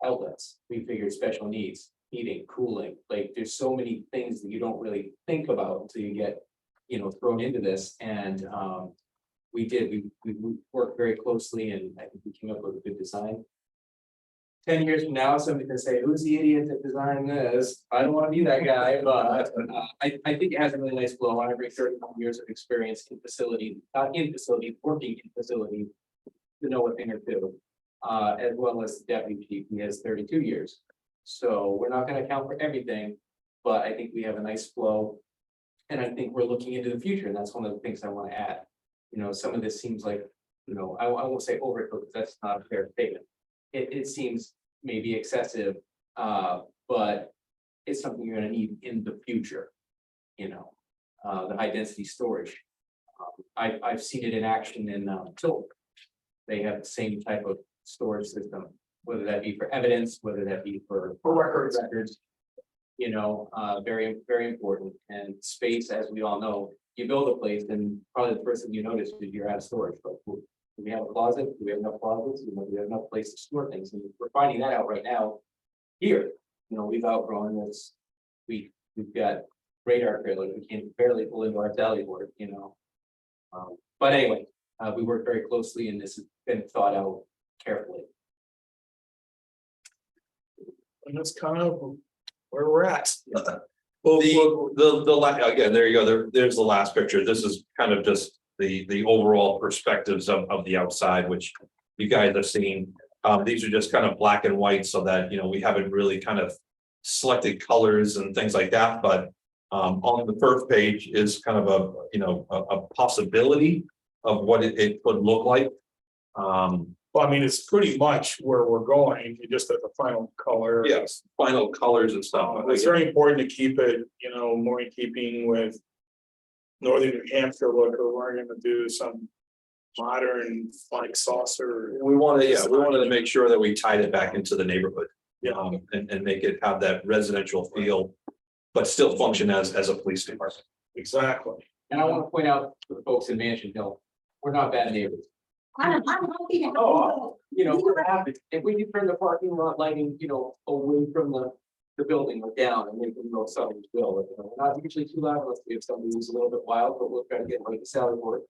outlets, we figured special needs, heating, cooling, like there's so many things that you don't really think about until you get, thrown into this. And we worked very closly and I think we came up with a good design. 10 years from now, somebody can say, who's the idiot that designed this? I don't want to be that guy, but I think it has a really nice flow. I bring 31 years of experience in facility, working in facility to know a thing or two, as well as the deputy chief, he has 32 years. So we're not going to account for everything, but I think we have a nice flow. And I think we're looking into the future, and that's one of the things I want to add. Some of this seems like, I won't say overkill because that's not a fair statement. It seems maybe excessive, but it's something you're going to need in the future. The high density storage. I've seen it in action in Tilton. They have the same type of storage system, whether that be for evidence, whether that be for records. Very, very important. And space, as we all know, you build a place and probably the first thing you notice is you're out of storage. But do we have a closet? Do we have enough closets? Do we have enough place to store things? And we're finding that out right now here. We've outgrown this. We've got radar trailers. We can barely pull into our tally board, But anyway, we work very closely and this has been thought out carefully. and that's kind of where we're at. Again, there you go. There's the last picture. This is kind of just the overall perspectives of the outside, which you guys have seen. These are just kind of black and white so that, we haven't really kind of selected colors and things like that. But on the first page is kind of a possibility of what it could look like. Well, I mean, it's pretty much where we're going, you just at the final color. Yes, final colors and stuff. It's very important to keep it, more in keeping with Northern New Hampshire look, or we're gonna do some modern like saucer. We wanted to make sure that we tied it back into the neighborhood. Yeah. And make it have that residential feel, but still function as a police department. Exactly. And I want to point out to the folks in Mansion Hill, we're not bad neighbors. I'm happy to. We're happy. If we can turn the parking lot lighting, away from the building or down and make them know something's built. We're not usually too loud unless we have somebody who's a little bit wild, but we'll try to get like the salad board.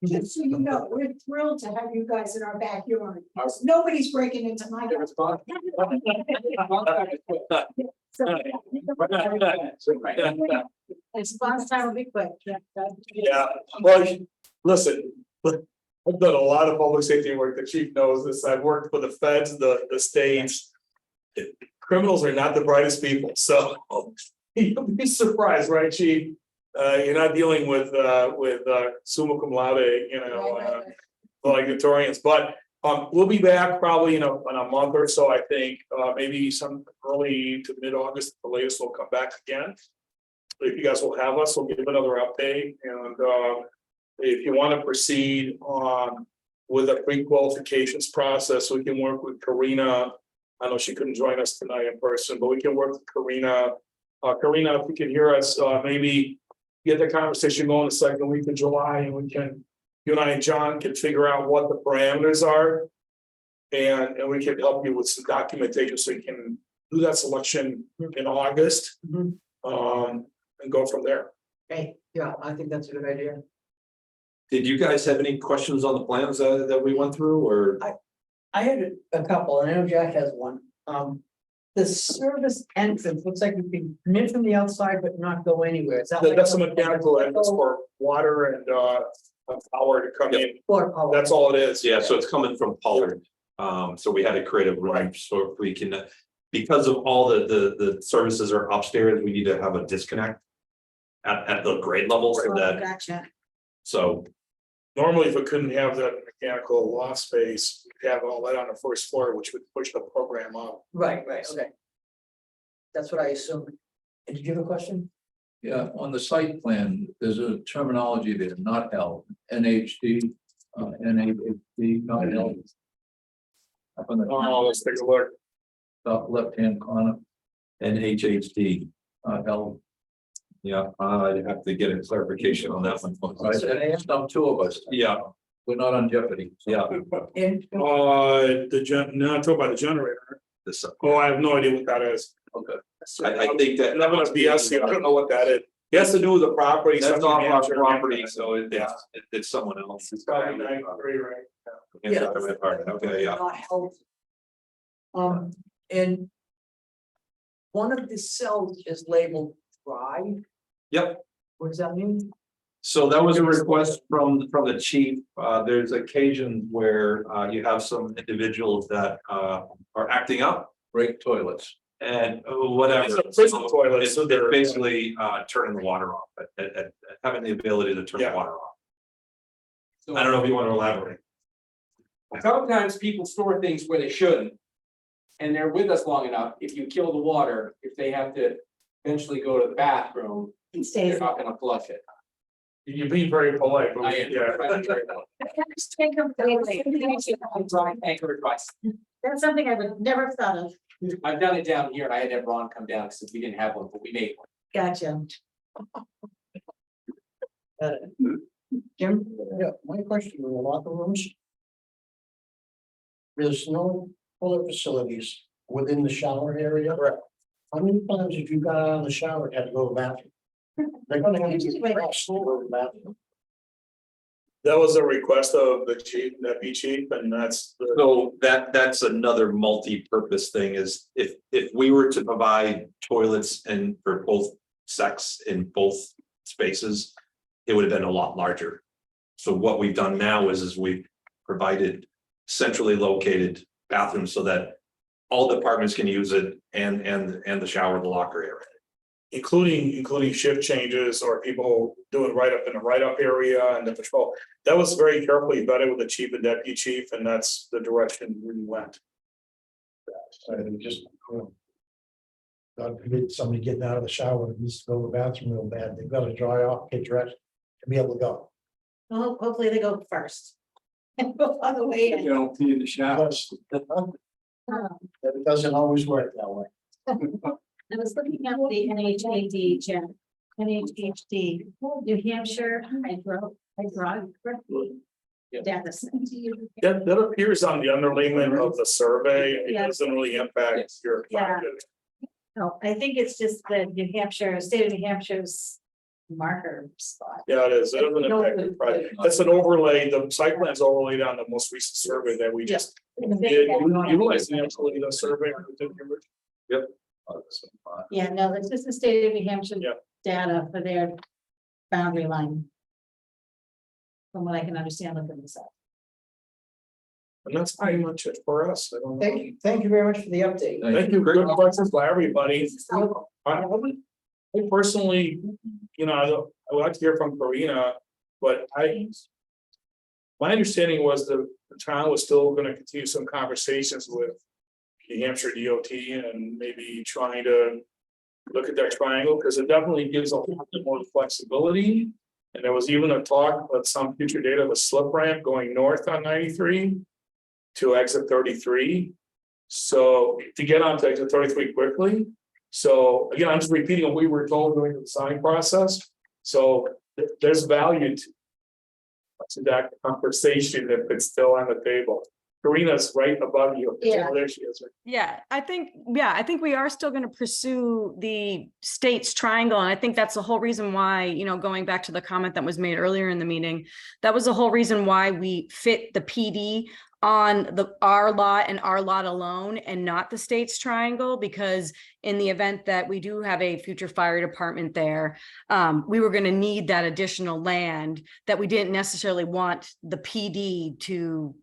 Just so you know, we're thrilled to have you guys in our backyard. Nobody's breaking into my. Response. Response time will be quick. Yeah, well, listen, I've done a lot of public safety work. The chief knows this. I've worked for the feds, the states. Criminals are not the brightest people, so you'll be surprised, right, chief? You're not dealing with summa cum laude, valedictorians, but we'll be back probably in a month or so, I think, maybe some early to mid-August, the latest we'll come back again. If you guys will have us, we'll give another update, and if you want to proceed with a pre-qualifications process, we can work with Karina. I know she couldn't join us tonight in person, but we can work with Karina. Karina, if you can hear us, maybe get the conversation going the second week of July, and you and I and John can figure out what the parameters are. And we can help you with some documentation so you can do that selection in August. Mhm. And go from there. Hey, yeah, I think that's a good idea. Did you guys have any questions on the plans that we went through, or? I had a couple, and I know Jack has one. The service entrance looks like you can come in from the outside but not go anywhere. Is that like That's a mechanical entrance for water and power to come in. Water power. That's all it is. Yeah, so it's coming from Pollard. So we had to create a room so we can, because of all the services are upstairs, we need to have a disconnect. At the grade level so that, Gotcha. so, Normally, if we couldn't have that mechanical loft space, we'd have all that on the first floor, which would push the program up. Right, okay. That's what I assumed. And did you have a question? Yeah, on the site plan, there's a terminology there, not L, NHD, NHD, not L. Up on the Oh, let's take a look. top left-hand corner, NHHD, L. yeah, I'd have to get a clarification on that one. Right, that's not two of us. Yeah, We're not on Jeopardy. yeah, And No, I'm talking about the generator. this, Oh, I have no idea what that is. Okay. I think that. I'm gonna be honest, I don't know what that is. It has to do with the property. That's something off our manager- property, so Yeah. it's someone else. It's probably 93, right? Yeah. Okay, yeah. not help. And one of the cells is labeled dry. Yep. What does that mean? So that was a request from the chief. There's occasions where you have some individuals that are acting up Break toilets. and whatever. It's a prison toilet, It's so they're- basically turning the water off, at having the ability to turn the Yeah. water off. I don't know if you want to elaborate. Sometimes people store things where they shouldn't. And they're with us long enough, if you kill the water, if they have to eventually go to the bathroom, It stays. they're not gonna flush it. You're being very polite, but I am. yeah. I'm trying anchor advice. That's something I would never have thought of. I've done it down here and I had to have Ron come down because we didn't have one, but we made one. Gotcha. Jim? Yeah, my question in the locker rooms. There's no toilet facilities within the shower area. Correct. How many times have you got out of the shower and had to go to the bathroom? They're gonna have to Usually when- cross over the bathroom. That was a request of the chief, deputy chief, and that's the. So that's another multi-purpose thing is if we were to provide toilets and for both sex in both spaces, it would have been a lot larger. So what we've done now is we've provided centrally located bathrooms so that all departments can use it and the shower, the locker area. Including shift changes or people doing write-up in the write-up area and the patrol. That was very carefully vetted with the chief and deputy chief, and that's the direction we went. And just, God forbid somebody getting out of the shower and needs to go to the bathroom real bad, they've got to dry off, get dressed, to be able to go. Well, hopefully they go first. And go all the way in. don't pee in the shower. It doesn't always work that way. I was looking at the NHAD, Jen, NHD, New Hampshire hydrography data set. That appears on the underlayment of the survey. It Yeah. doesn't really impact your Yeah. project. No, I think it's just the New Hampshire, state of New Hampshire's marker spot. Yeah, it is. It doesn't impact the project. That's an overlay. The site plan's overlaid on the most recent survey that we just did. Utilizing the actually the survey. Yeah, no, it's just the state of New Hampshire Yeah. data for their boundary line. From what I can understand, looking this up. And that's pretty much it for us. I don't know. Thank you very much for the update. Thank you. Good questions by everybody. I personally, I would like to hear from Karina, but my understanding was the town was still gonna continue some conversations with New Hampshire DOT and maybe trying to look at that triangle, because it definitely gives a lot more flexibility. And there was even a talk of some future data of a slip ramp going north on 93 to exit 33. So to get onto exit 33 quickly. So again, I'm just repeating what we were told during the design process. So there's value to that conversation if it's still on the table. Karina's right above you. Yeah. Oh, there she is. Yeah, I think we are still going to pursue the state's triangle. And I think that's the whole reason why, you know, going back to the comment that was made earlier in the meeting, that was the whole reason why we fit the PD on our lot and our lot alone and not the state's triangle, because in the event that we do have a future fire department there, we were going to need that additional land that we didn't necessarily want the PD to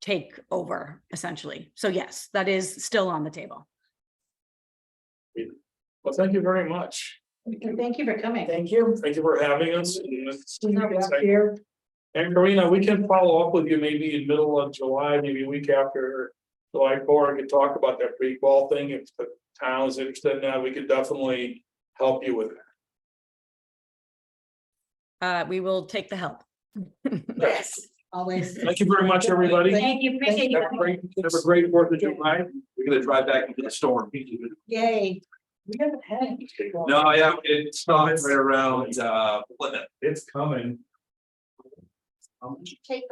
take over, essentially. So yes, that is still on the table. Well, thank you very much. And thank you for coming. Thank you. Thank you for having us. See you back here. And Karina, we can follow up with you maybe in middle of July, maybe a week after July 4, and can talk about that pre-qual thing. If the town is interested in that, we could definitely help you with that. We will take the help. Yes, always. Thank you very much, everybody. Thank you, appreciate you. Have a great 4th of July. We're gonna drive back into the storm. Yay. We haven't had. No, yeah, it stops right around, Plymouth. It's coming.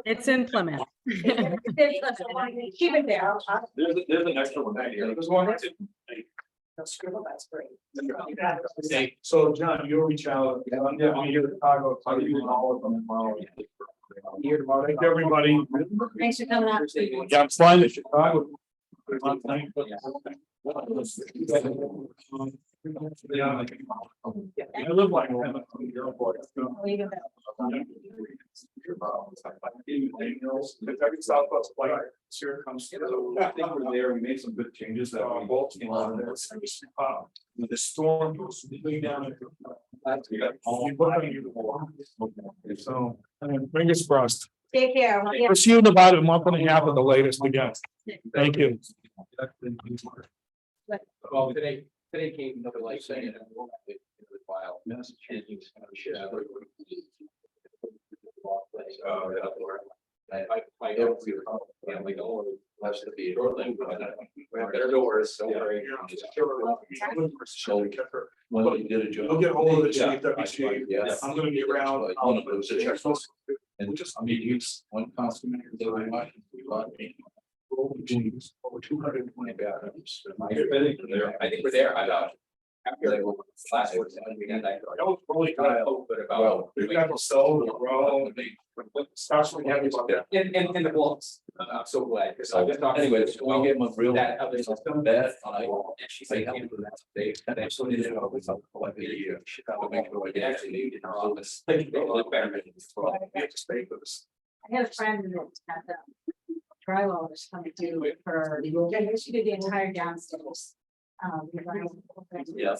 It's in Plymouth. Keep it there. There's an extra one back here. There's one or two. That's great. Hey, so John, you'll reach out. I'm here in Chicago. I'll give you all of them tomorrow. Here tomorrow. Thank you, everybody. Thanks for coming out. Yeah, I'm flying to Chicago. I live like. Every Southwest flight, here comes. I think we're there. We made some good changes that we both came on. The storm goes way down. So, fingers crossed. Take care. We'll see you in about a month and a half at the latest again. Thank you. Well, today came, like saying it. File. Better doors, so very. Well, you did a job. I'll get hold of the chief, Yeah, deputy chief. yeah. I'm gonna be around. One of those checklists. And just, I mean, use one constant. Over 220 bathrooms. I think we're there, I got. After they were last week, we got that. That was really good. But about. We've got to sell the row. Starts with heavy about that. In the blocks, I'm so glad, because I was talking. Anyway, so we gave them a real. That other system. Bad. And she said, they So they did it over like a year. Make sure I it get actually needed in our office. They look better. We have to stay for this. I had a friend that had drywall was coming to do her, she did the entire downstairs. Yeah.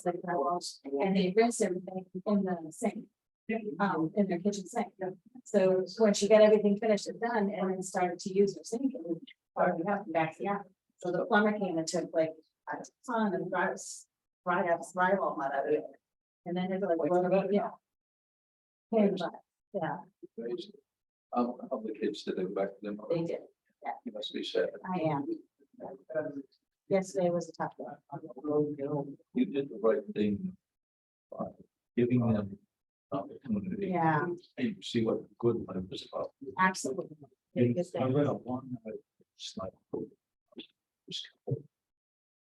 And they rinsed everything in the sink. In their kitchen sink. So when she got everything finished and done and then started to use her sink, it would already have to back out. So the plumber came and took like a ton of right out drywall out of it. And then it was like, yeah. Hey, but, yeah, How the kids did it back then? they did. You must be sad. I am. Yesterday was a tough one. You did the right thing. By giving them opportunity. Yeah, And you see what good life is about. absolutely. And Good I thing. read a one. It's like.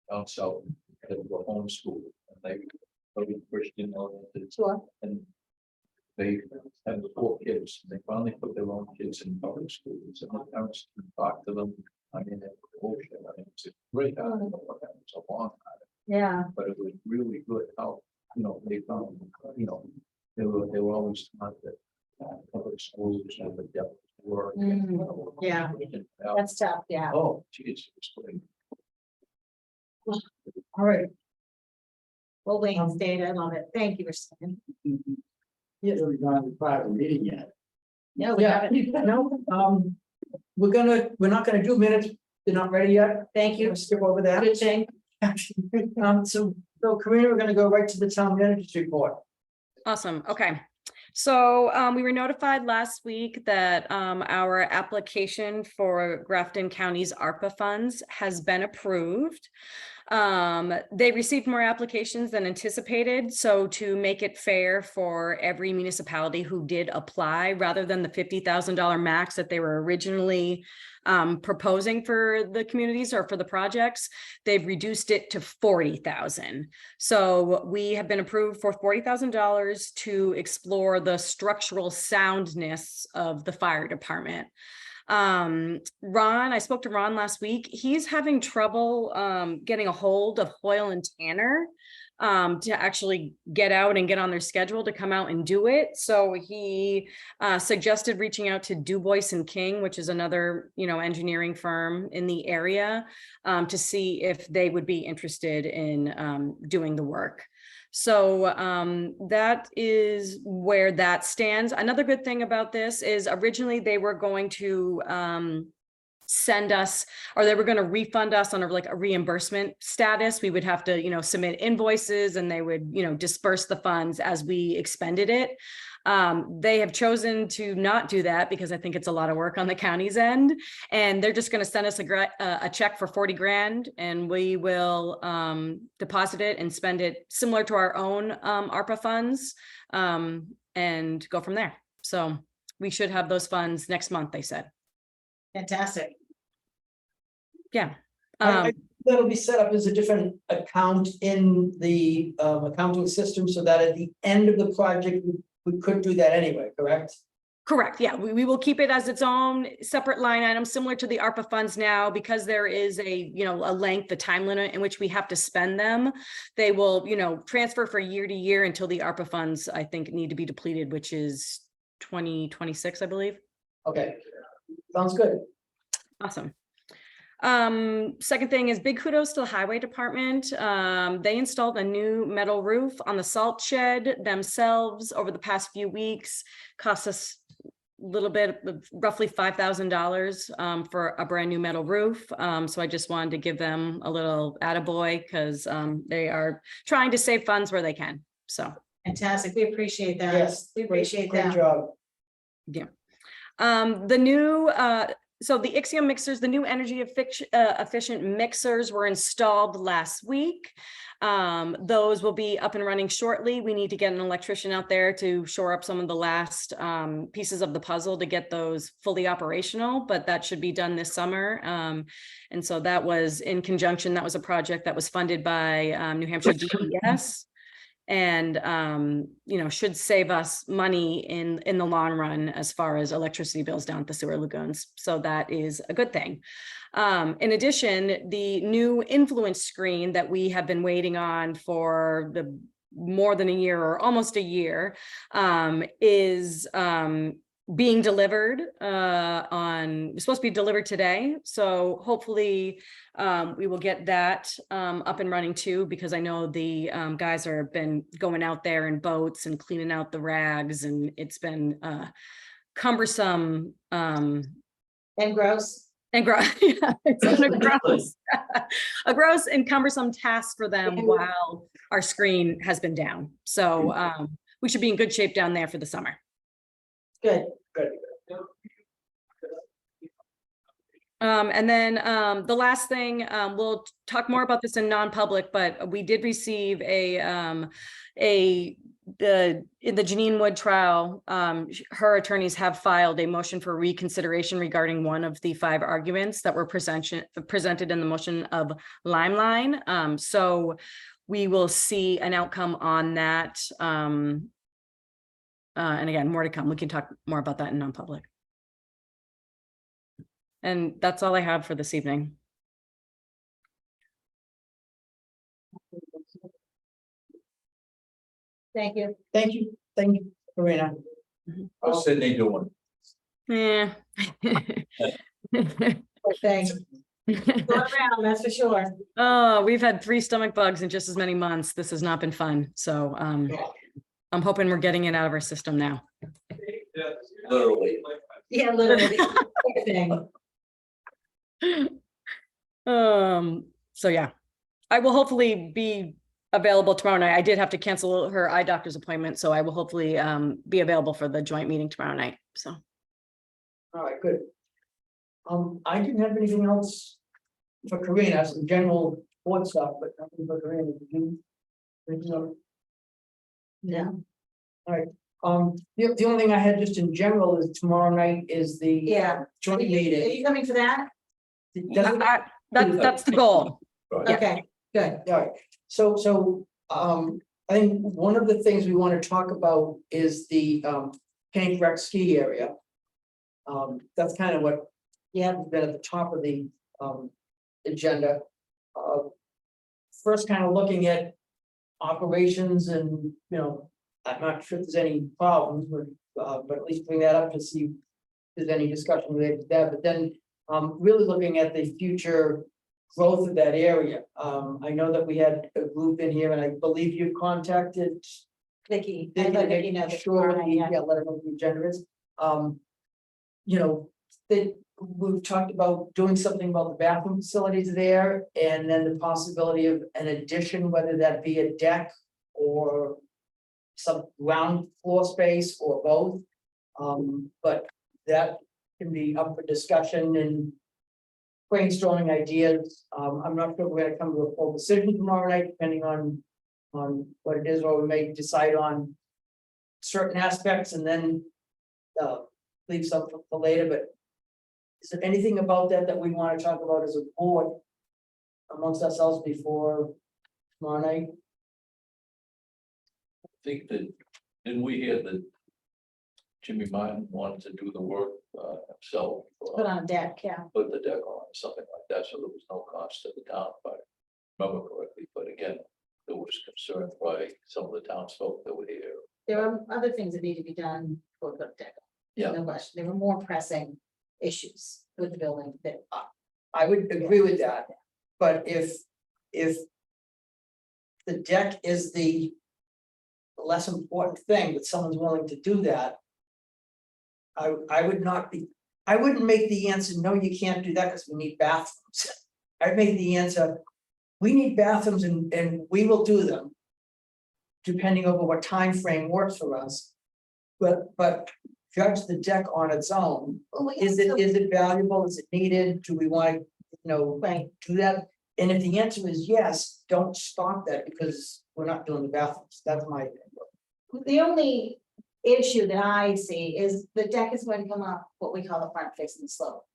Down south, they were homeschooled and they. Christian oriented. Sure. And they had 4 kids, they finally put their own kids in public schools, and the parents can talk to them. I mean, it's bullshit, I mean, it's a great, it's a long time, Yeah, but it was really good how, you know, they found, you know, they were always taught that. Public schools have the depth of work. and, you know, yeah. and, that's tough, yeah. Oh, geez, it's great. All right. Well, Wayne stayed, I love it. Thank you for staying. Yes, we're not in private meeting yet. No, we Yeah, haven't. no, we're not gonna do minutes. They're not ready yet. Thank you. We'll skip over that. Good thing. So Karina, we're gonna go right to the town manager's report. Awesome. Okay. So we were notified last week that our application for Grafton County's ARPA funds has been approved. They received more applications than anticipated, so to make it fair for every municipality who did apply, rather than the $50,000 max that they were originally proposing for the communities or for the projects, they've reduced it to 40,000. So we have been approved for $40,000 to explore the structural soundness of the fire department. Ron, I spoke to Ron last week. He's having trouble getting a hold of Hoyle and Tanner to actually get out and get on their schedule to come out and do it. So he suggested reaching out to Du Bois and King, which is another, engineering firm in the area, to see if they would be interested in doing the work. So that is where that stands. Another good thing about this is originally they were going to send us, or they were going to refund us on a reimbursement status. We would have to, submit invoices, and they would, disperse the funds as we expended it. They have chosen to not do that because I think it's a lot of work on the county's end, and they're just going to send us a check for 40 grand, and we will deposit it and spend it similar to our own ARPA funds, and go from there. So we should have those funds next month, they said. Fantastic. Yeah. That'll be set up as a different account in the accounting system, so that at the end of the project, we could do that anyway, correct? Correct. Yeah, we will keep it as its own separate line item, similar to the ARPA funds now, because there is a time limit in which we have to spend them. They will, transfer for year to year until the ARPA funds, I think, need to be depleted, which is 2026, I believe. Okay, sounds good. Awesome. Second thing is big kudos to the highway department. They installed a new metal roof on the salt shed themselves over the past few weeks. Cost us a little bit, roughly $5,000 for a brand new metal roof. So I just wanted to give them a little attaboy, because they are trying to save funds where they can. So Fantastic. We appreciate that. Yes, We appreciate great that. job. yeah. The new so the Ixiom mixers, the new energy efficient mixers were installed last week. Those will be up and running shortly. We need to get an electrician out there to shore up some of the last pieces of the puzzle to get those fully operational, but that should be done this summer. And so that was in conjunction, that was a project that was funded by New Hampshire DES. And should save us money in the long run as far as electricity bills down at the sewer lagoons. So that is a good thing. In addition, the new influence screen that we have been waiting on for more than a year, or almost a year, is being delivered it's supposed to be delivered today. So hopefully we will get that up and running too, because I know the guys have been going out there in boats and cleaning out the rags, and it's been cumbersome And gross. and yeah, it's been a gross and cumbersome task for them while our screen has been down. So we should be in good shape down there for the summer. Good. And then the last thing, we'll talk more about this in non-public, but we did receive in the Janine Wood trial, her attorneys have filed a motion for reconsideration regarding one of the 5 arguments that were presented in the motion of Limeline. So we will see an outcome on that. And again, more to come. We can talk more about that in non-public. And that's all I have for this evening. Thank you. Thank you, Karina. How's Sydney doing? Yeah. Thanks. Go around, that's for sure. Oh, we've had 3 stomach bugs in just as many months. This has not been fun. So I'm hoping we're getting it out of our system now. Literally. Yeah, literally. Thing. So yeah, I will hopefully be available tomorrow night. I did have to cancel her eye doctor's appointment, so I will hopefully be available for the joint meeting tomorrow night. So All right, good. I didn't have anything else for Karina, some general board stuff, but nothing but really to do. Yeah. The only thing I had just in general is tomorrow night is the. Yeah. Are Joint you meeting. coming for that? Doesn't- That's the goal. Okay, good. All right, so, I think one of the things we want to talk about is the, Paint Rec ski area. That's kind of what. Yeah. Been at the top of the, agenda. First, kind of looking at operations and, I'm not sure if there's any problems, but at least bring that up to see if there's any discussion related to that, but then, really looking at the future growth of that area. I know that we had a group in here and I believe you contacted. Vicky, I Vicky let to Vicky know make this sure, tomorrow, yeah. yeah, let her know what the agenda is. That we've talked about doing something about the bathroom facilities there, and then the possibility of an addition, whether that be a deck or some ground floor space or both. But that can be up for discussion and brainstorming ideas. I'm not sure we're gonna come to a full decision tomorrow night, depending on what it is, or we may decide on certain aspects and then leave some for later, but is there anything about that we want to talk about as a board amongst ourselves before tomorrow night? I think that, didn't we hear that Jimmy Martin wanted to do the work himself? Put on a deck, yeah. Put the deck on, or something like that, so there was no cost to the town, if I remember correctly, but again, there was concern by some of the townsfolk that were here. There are other things that need to be done for the deck. Yeah. No question. There were more pressing issues with the building that. I would agree with that, but if the deck is the less important thing, but someone's willing to do that, I would not be, I wouldn't make the answer, no, you can't do that because we need bathrooms. I'd make the answer, we need bathrooms and we will do them. Depending over what time frame works for us. But judge the deck on its own. Is it valuable? Is it needed? Do we want to, Right. do that? And if the answer is yes, don't stop that because we're not doing the bathrooms. That's my opinion. The only issue that I see is the deck is going to come up what we call the front facing slope.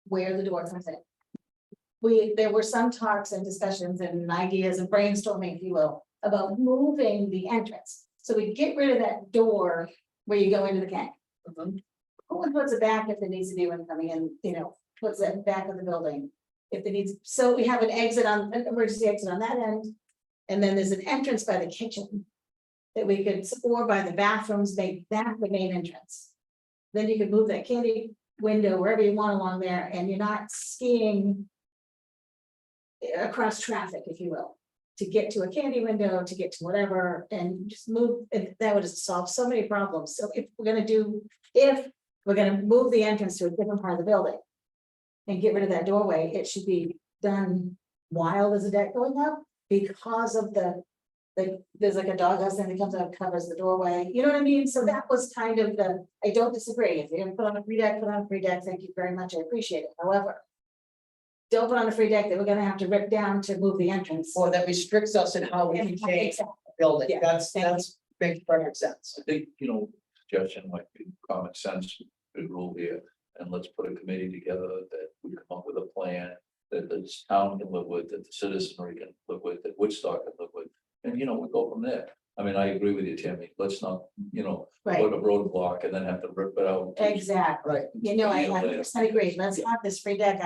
Where the door comes in. There were some talks and discussions and ideas and brainstorming, if you will, about moving the entrance. So we get rid of that door where you go into the tank. Who puts it back if it needs to be when coming in, puts it back of the building. If it needs, so we have an emergency exit on that end. And then there's an entrance by the kitchen. That we could, or by the bathrooms, make that the main entrance. Then you could move that candy window wherever you want along there and you're not skiing. Across traffic, if you will, to get to a candy window, to get to whatever, and just move, and that would solve so many problems. So if we're gonna move the entrance to a different part of the building. And get rid of that doorway, it should be done while there's a deck going up, because of there's like a doghouse thing that comes out, covers the doorway, you know what I mean? So that was kind of I don't disagree, if you're gonna put on a free deck, put on a free deck, thank you very much, I appreciate it, however. Don't put on a free deck that we're gonna have to rip down to move the entrance. Or that restricts us in how we can change Exactly. the building. Yeah, That's makes perfect sense. I think, suggestion might be common sense, good rule here, and let's put a committee together that we come up with a plan. That this town can live with, that the citizenry can live with, that Woodstock can live with, and we go from there. I mean, I agree with you, Tammy, let's not, Right. put a roadblock and then have to rip it out. Exactly. Right. I 100% agree. Let's have this free deck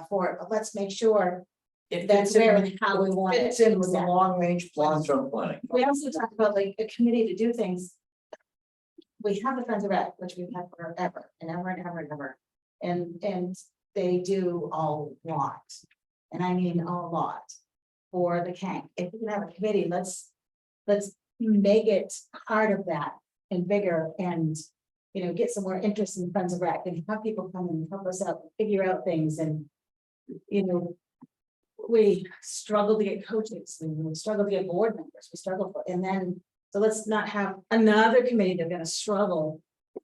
for it, but let's make sure It that's fits in- where and how we want it. Fits in with the Exactly. long range plan. Long-term planning. We also talked about like a committee to do things. We have the Friends of Rec, which we've had forever and ever and ever and ever. And they do a lot. And I mean a lot for the camp. If we can have a committee, let's make it part of that and bigger and, get some more interest in Friends of Rec and have people come and help us out, figure out things and, we struggle to get coaches and we struggle to get board members, and then, so let's not have another committee that's gonna struggle.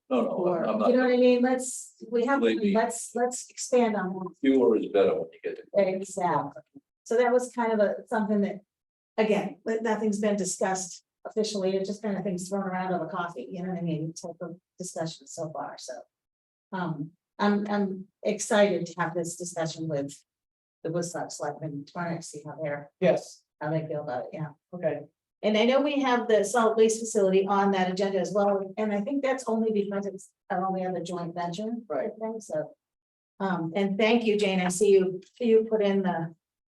No, Or, I'm you know not, what I mean? Let's Believe me. let's expand on fewer is better when you get to. that. Exactly. So that was kind of something that, again, but nothing's been discussed officially, it's just kind of things thrown around over coffee, you know what I mean, type of discussion so far, so. I'm excited to have this discussion with the Woodstock Selectmen tomorrow, to see Yes, how they feel about it, yeah. okay. And I know we have the solid waste facility on that agenda as well, and I think that's only because it's our only other joint venture. Right. Thing, so. And thank you, Jane, I see you put in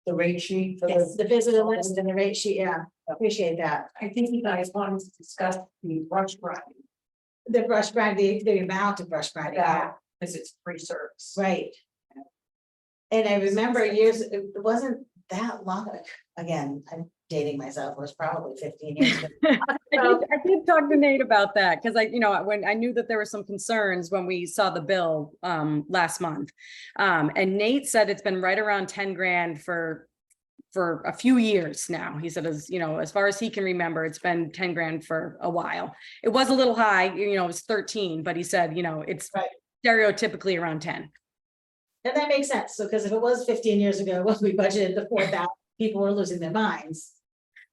The rate sheet for yes, the, the visitor list and the rate sheet, yeah, appreciate that. I think you guys wanted to discuss the brush grinding. The brush grind, the amount of brush grinding, yeah, Because it's free service. right. And I remember years, it wasn't that long, again, I'm dating myself, it was probably 15 years ago. I did talk to Nate about that, because when I knew that there were some concerns when we saw the bill last month. And Nate said it's been right around 10 grand for a few years now. He said, as far as he can remember, it's been 10 grand for a while. It was a little high, it was 13, but he said, it's Right. stereotypically around 10. And that makes sense, so because if it was 15 years ago, when we budgeted the 4,000, people were losing their minds.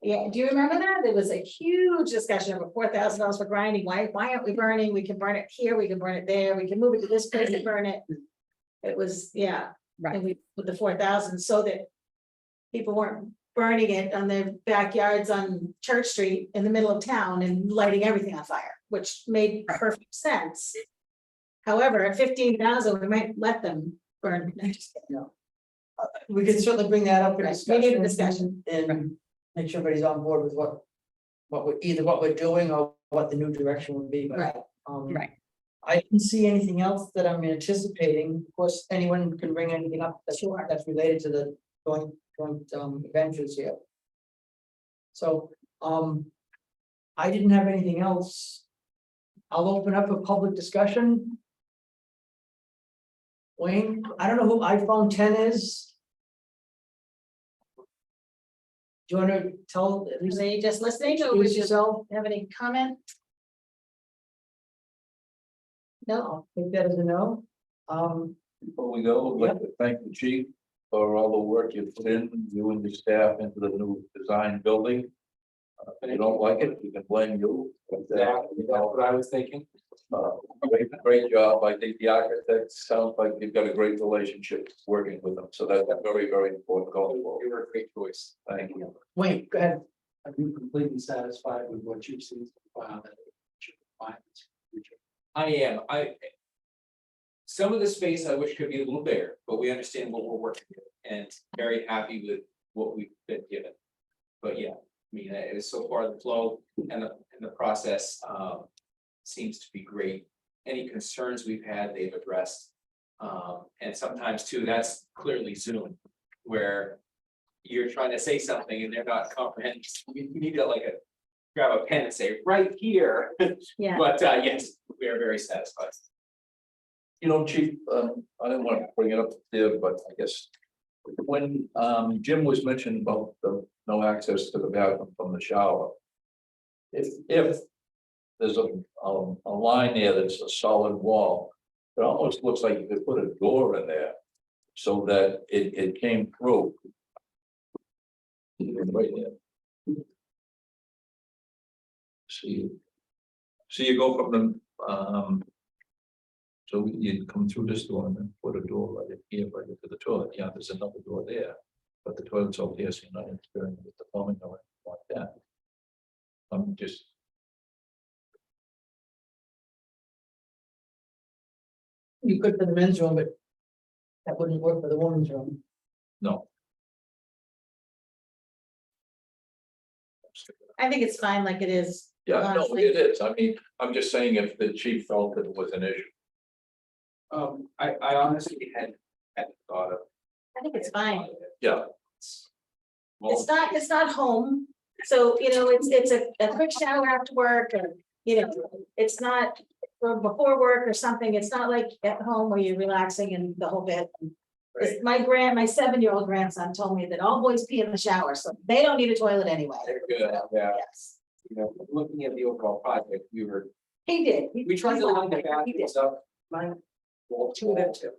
Yeah, do you remember that? There was a huge discussion over $4,000 for grinding. Why aren't we burning? We can burn it here, we can burn it there, we can move it to this place and burn it. It was, yeah, Right. and we put the 4,000 so that people weren't burning it on their backyards on Church Street in the middle of town and lighting everything on fire, which made perfect sense. However, at 15,000, we might let them burn. No, just kidding. we can certainly bring that up in Right, we need a discussion. And make sure everybody's on board with what we're doing or what the new direction would be, but. Right. Right. I didn't see anything else that I'm anticipating. Of course, anyone can bring anything up that's related to the joint ventures here. So, I didn't have anything else. I'll open up a public discussion. Wayne, I don't know who iPhone 10 is. Do you want to tell, at least Are they just listening or would introduce you yourself? have any comment? No, I think that is a no. Before we go, I'd like to thank the chief for all the work you put in, you and your staff into the new design building. If you don't like it, we can blame you. But, That's what I was thinking. great job. I think the architects sounds like you've got a great relationship working with them. So that's very, very important going forward. You were a great choice. Thank you. Wayne, go ahead. Are you completely satisfied with what you've seen so far? I am. Some of the space I wish could be a little bigger, but we understand what we're working with and very happy with what we've been given. But yeah, I mean, it is so far the flow and the process seems to be great. Any concerns we've had, they've addressed. And sometimes too, that's clearly Zoom, where you're trying to say something and they're not comprehending. You need to grab a pen and say, right here. yeah, But yes, we are very satisfied. You know, Chief, I didn't want to bring it up there, but I guess when Jim was mentioning about the no access to the bathroom from the shower. If there's a line there that's a solid wall, it almost looks like you could put a door in there so that it came through. Right there. See, So you go from the, so you come through this door and then put a door right in here, right into the toilet. Yeah, there's another door there. But the toilet's over here, so you're not interfering with the plumbing or anything like that. I'm just. You could for the men's room, but that wouldn't work for the women's room. No. I think it's fine like it is. yeah, no, Honestly. it is. I mean, I'm just saying if the chief felt that it was an issue. I honestly hadn't thought of. I think it's fine. Yeah, It's not home, so, it's a quick shower after work, or, it's not for before work or something, it's not like at home where you're relaxing and the whole bit. Right. My 7-year-old grandson told me that all boys pee in the shower, so they don't need a toilet anyway. They're good, yeah. Yes, Looking at the overall project, he did. we tried to line the He did. bathrooms up. Well, two of them too,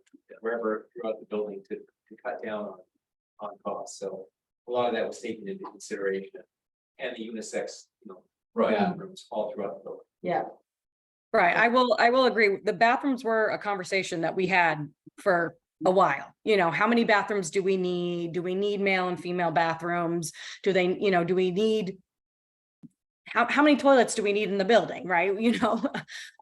wherever throughout the building to cut down on on cost, so a lot of that was taken into consideration. And the unisex, bathrooms all throughout the building. Yeah. Right, I will agree. The bathrooms were a conversation that we had for a while. You know, how many bathrooms do we need? Do we need male and female bathrooms? Do they, do we need? How many toilets do we need in the building, right?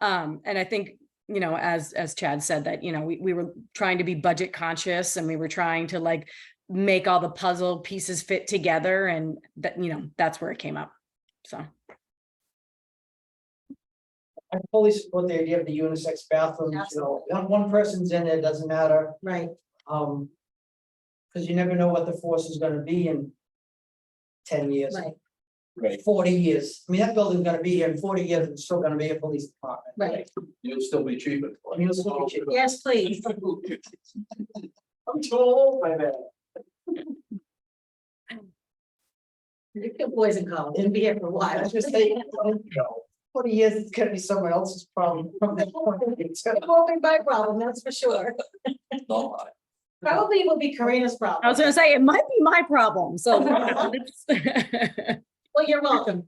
And I think, as Chad said that, we were trying to be budget conscious and we were trying to like make all the puzzle pieces fit together, and that, that's where it came up. So. I fully support the idea of the unisex bathrooms, one person's in there, doesn't matter. Right. Because you never know what the force is gonna be in 10 years. Right. 40 years. I mean, that building's gonna be here in 40 years, it's still gonna be a police department. Right. You'll still be cheaper. I mean, it's gonna be cheap. Yes, please. I'm too old by then. You can boys and girls, it'll be here for a I while. was just saying, 40 years, it's gonna be someone else's problem from that point. It won't be my problem, that's for sure. Probably will be Karina's problem. I was gonna say, it might be my problem, so. Well, you're welcome.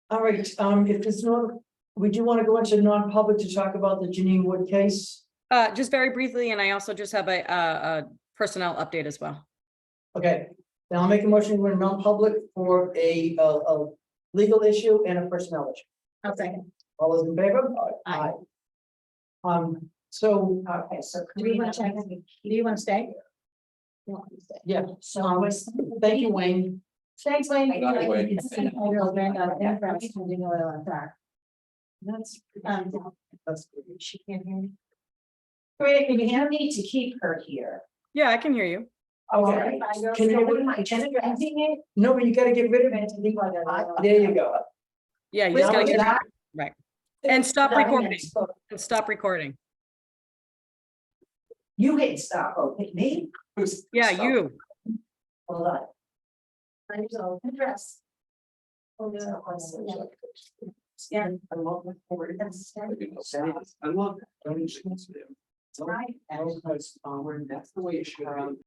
All right, if there's no, we do want to go into non-public to talk about the Janine Wood case. Just very briefly, and I also just have a personnel update as well. Okay, now I'll make a motion to go into non-public for a legal issue and a personnel issue. I'll second. All those in favor? Aye. So, Okay, so do you want to check? Do you want to stay? You want to stay? yeah, so, thank you, Wayne. Thanks, Wayne. Bye, Wayne. That's, That's she can't hear me. Karina, can you hear me to keep her here? Yeah, I can hear you. okay. Can you, it? no, but you gotta get rid of it. There you go. Yeah, you just gotta get, right. And stop recording, and stop recording. You hit stop, okay, me? Yeah, you. Hold on. I'm so impressed. Yeah. I love that. Right. That's the way it should be.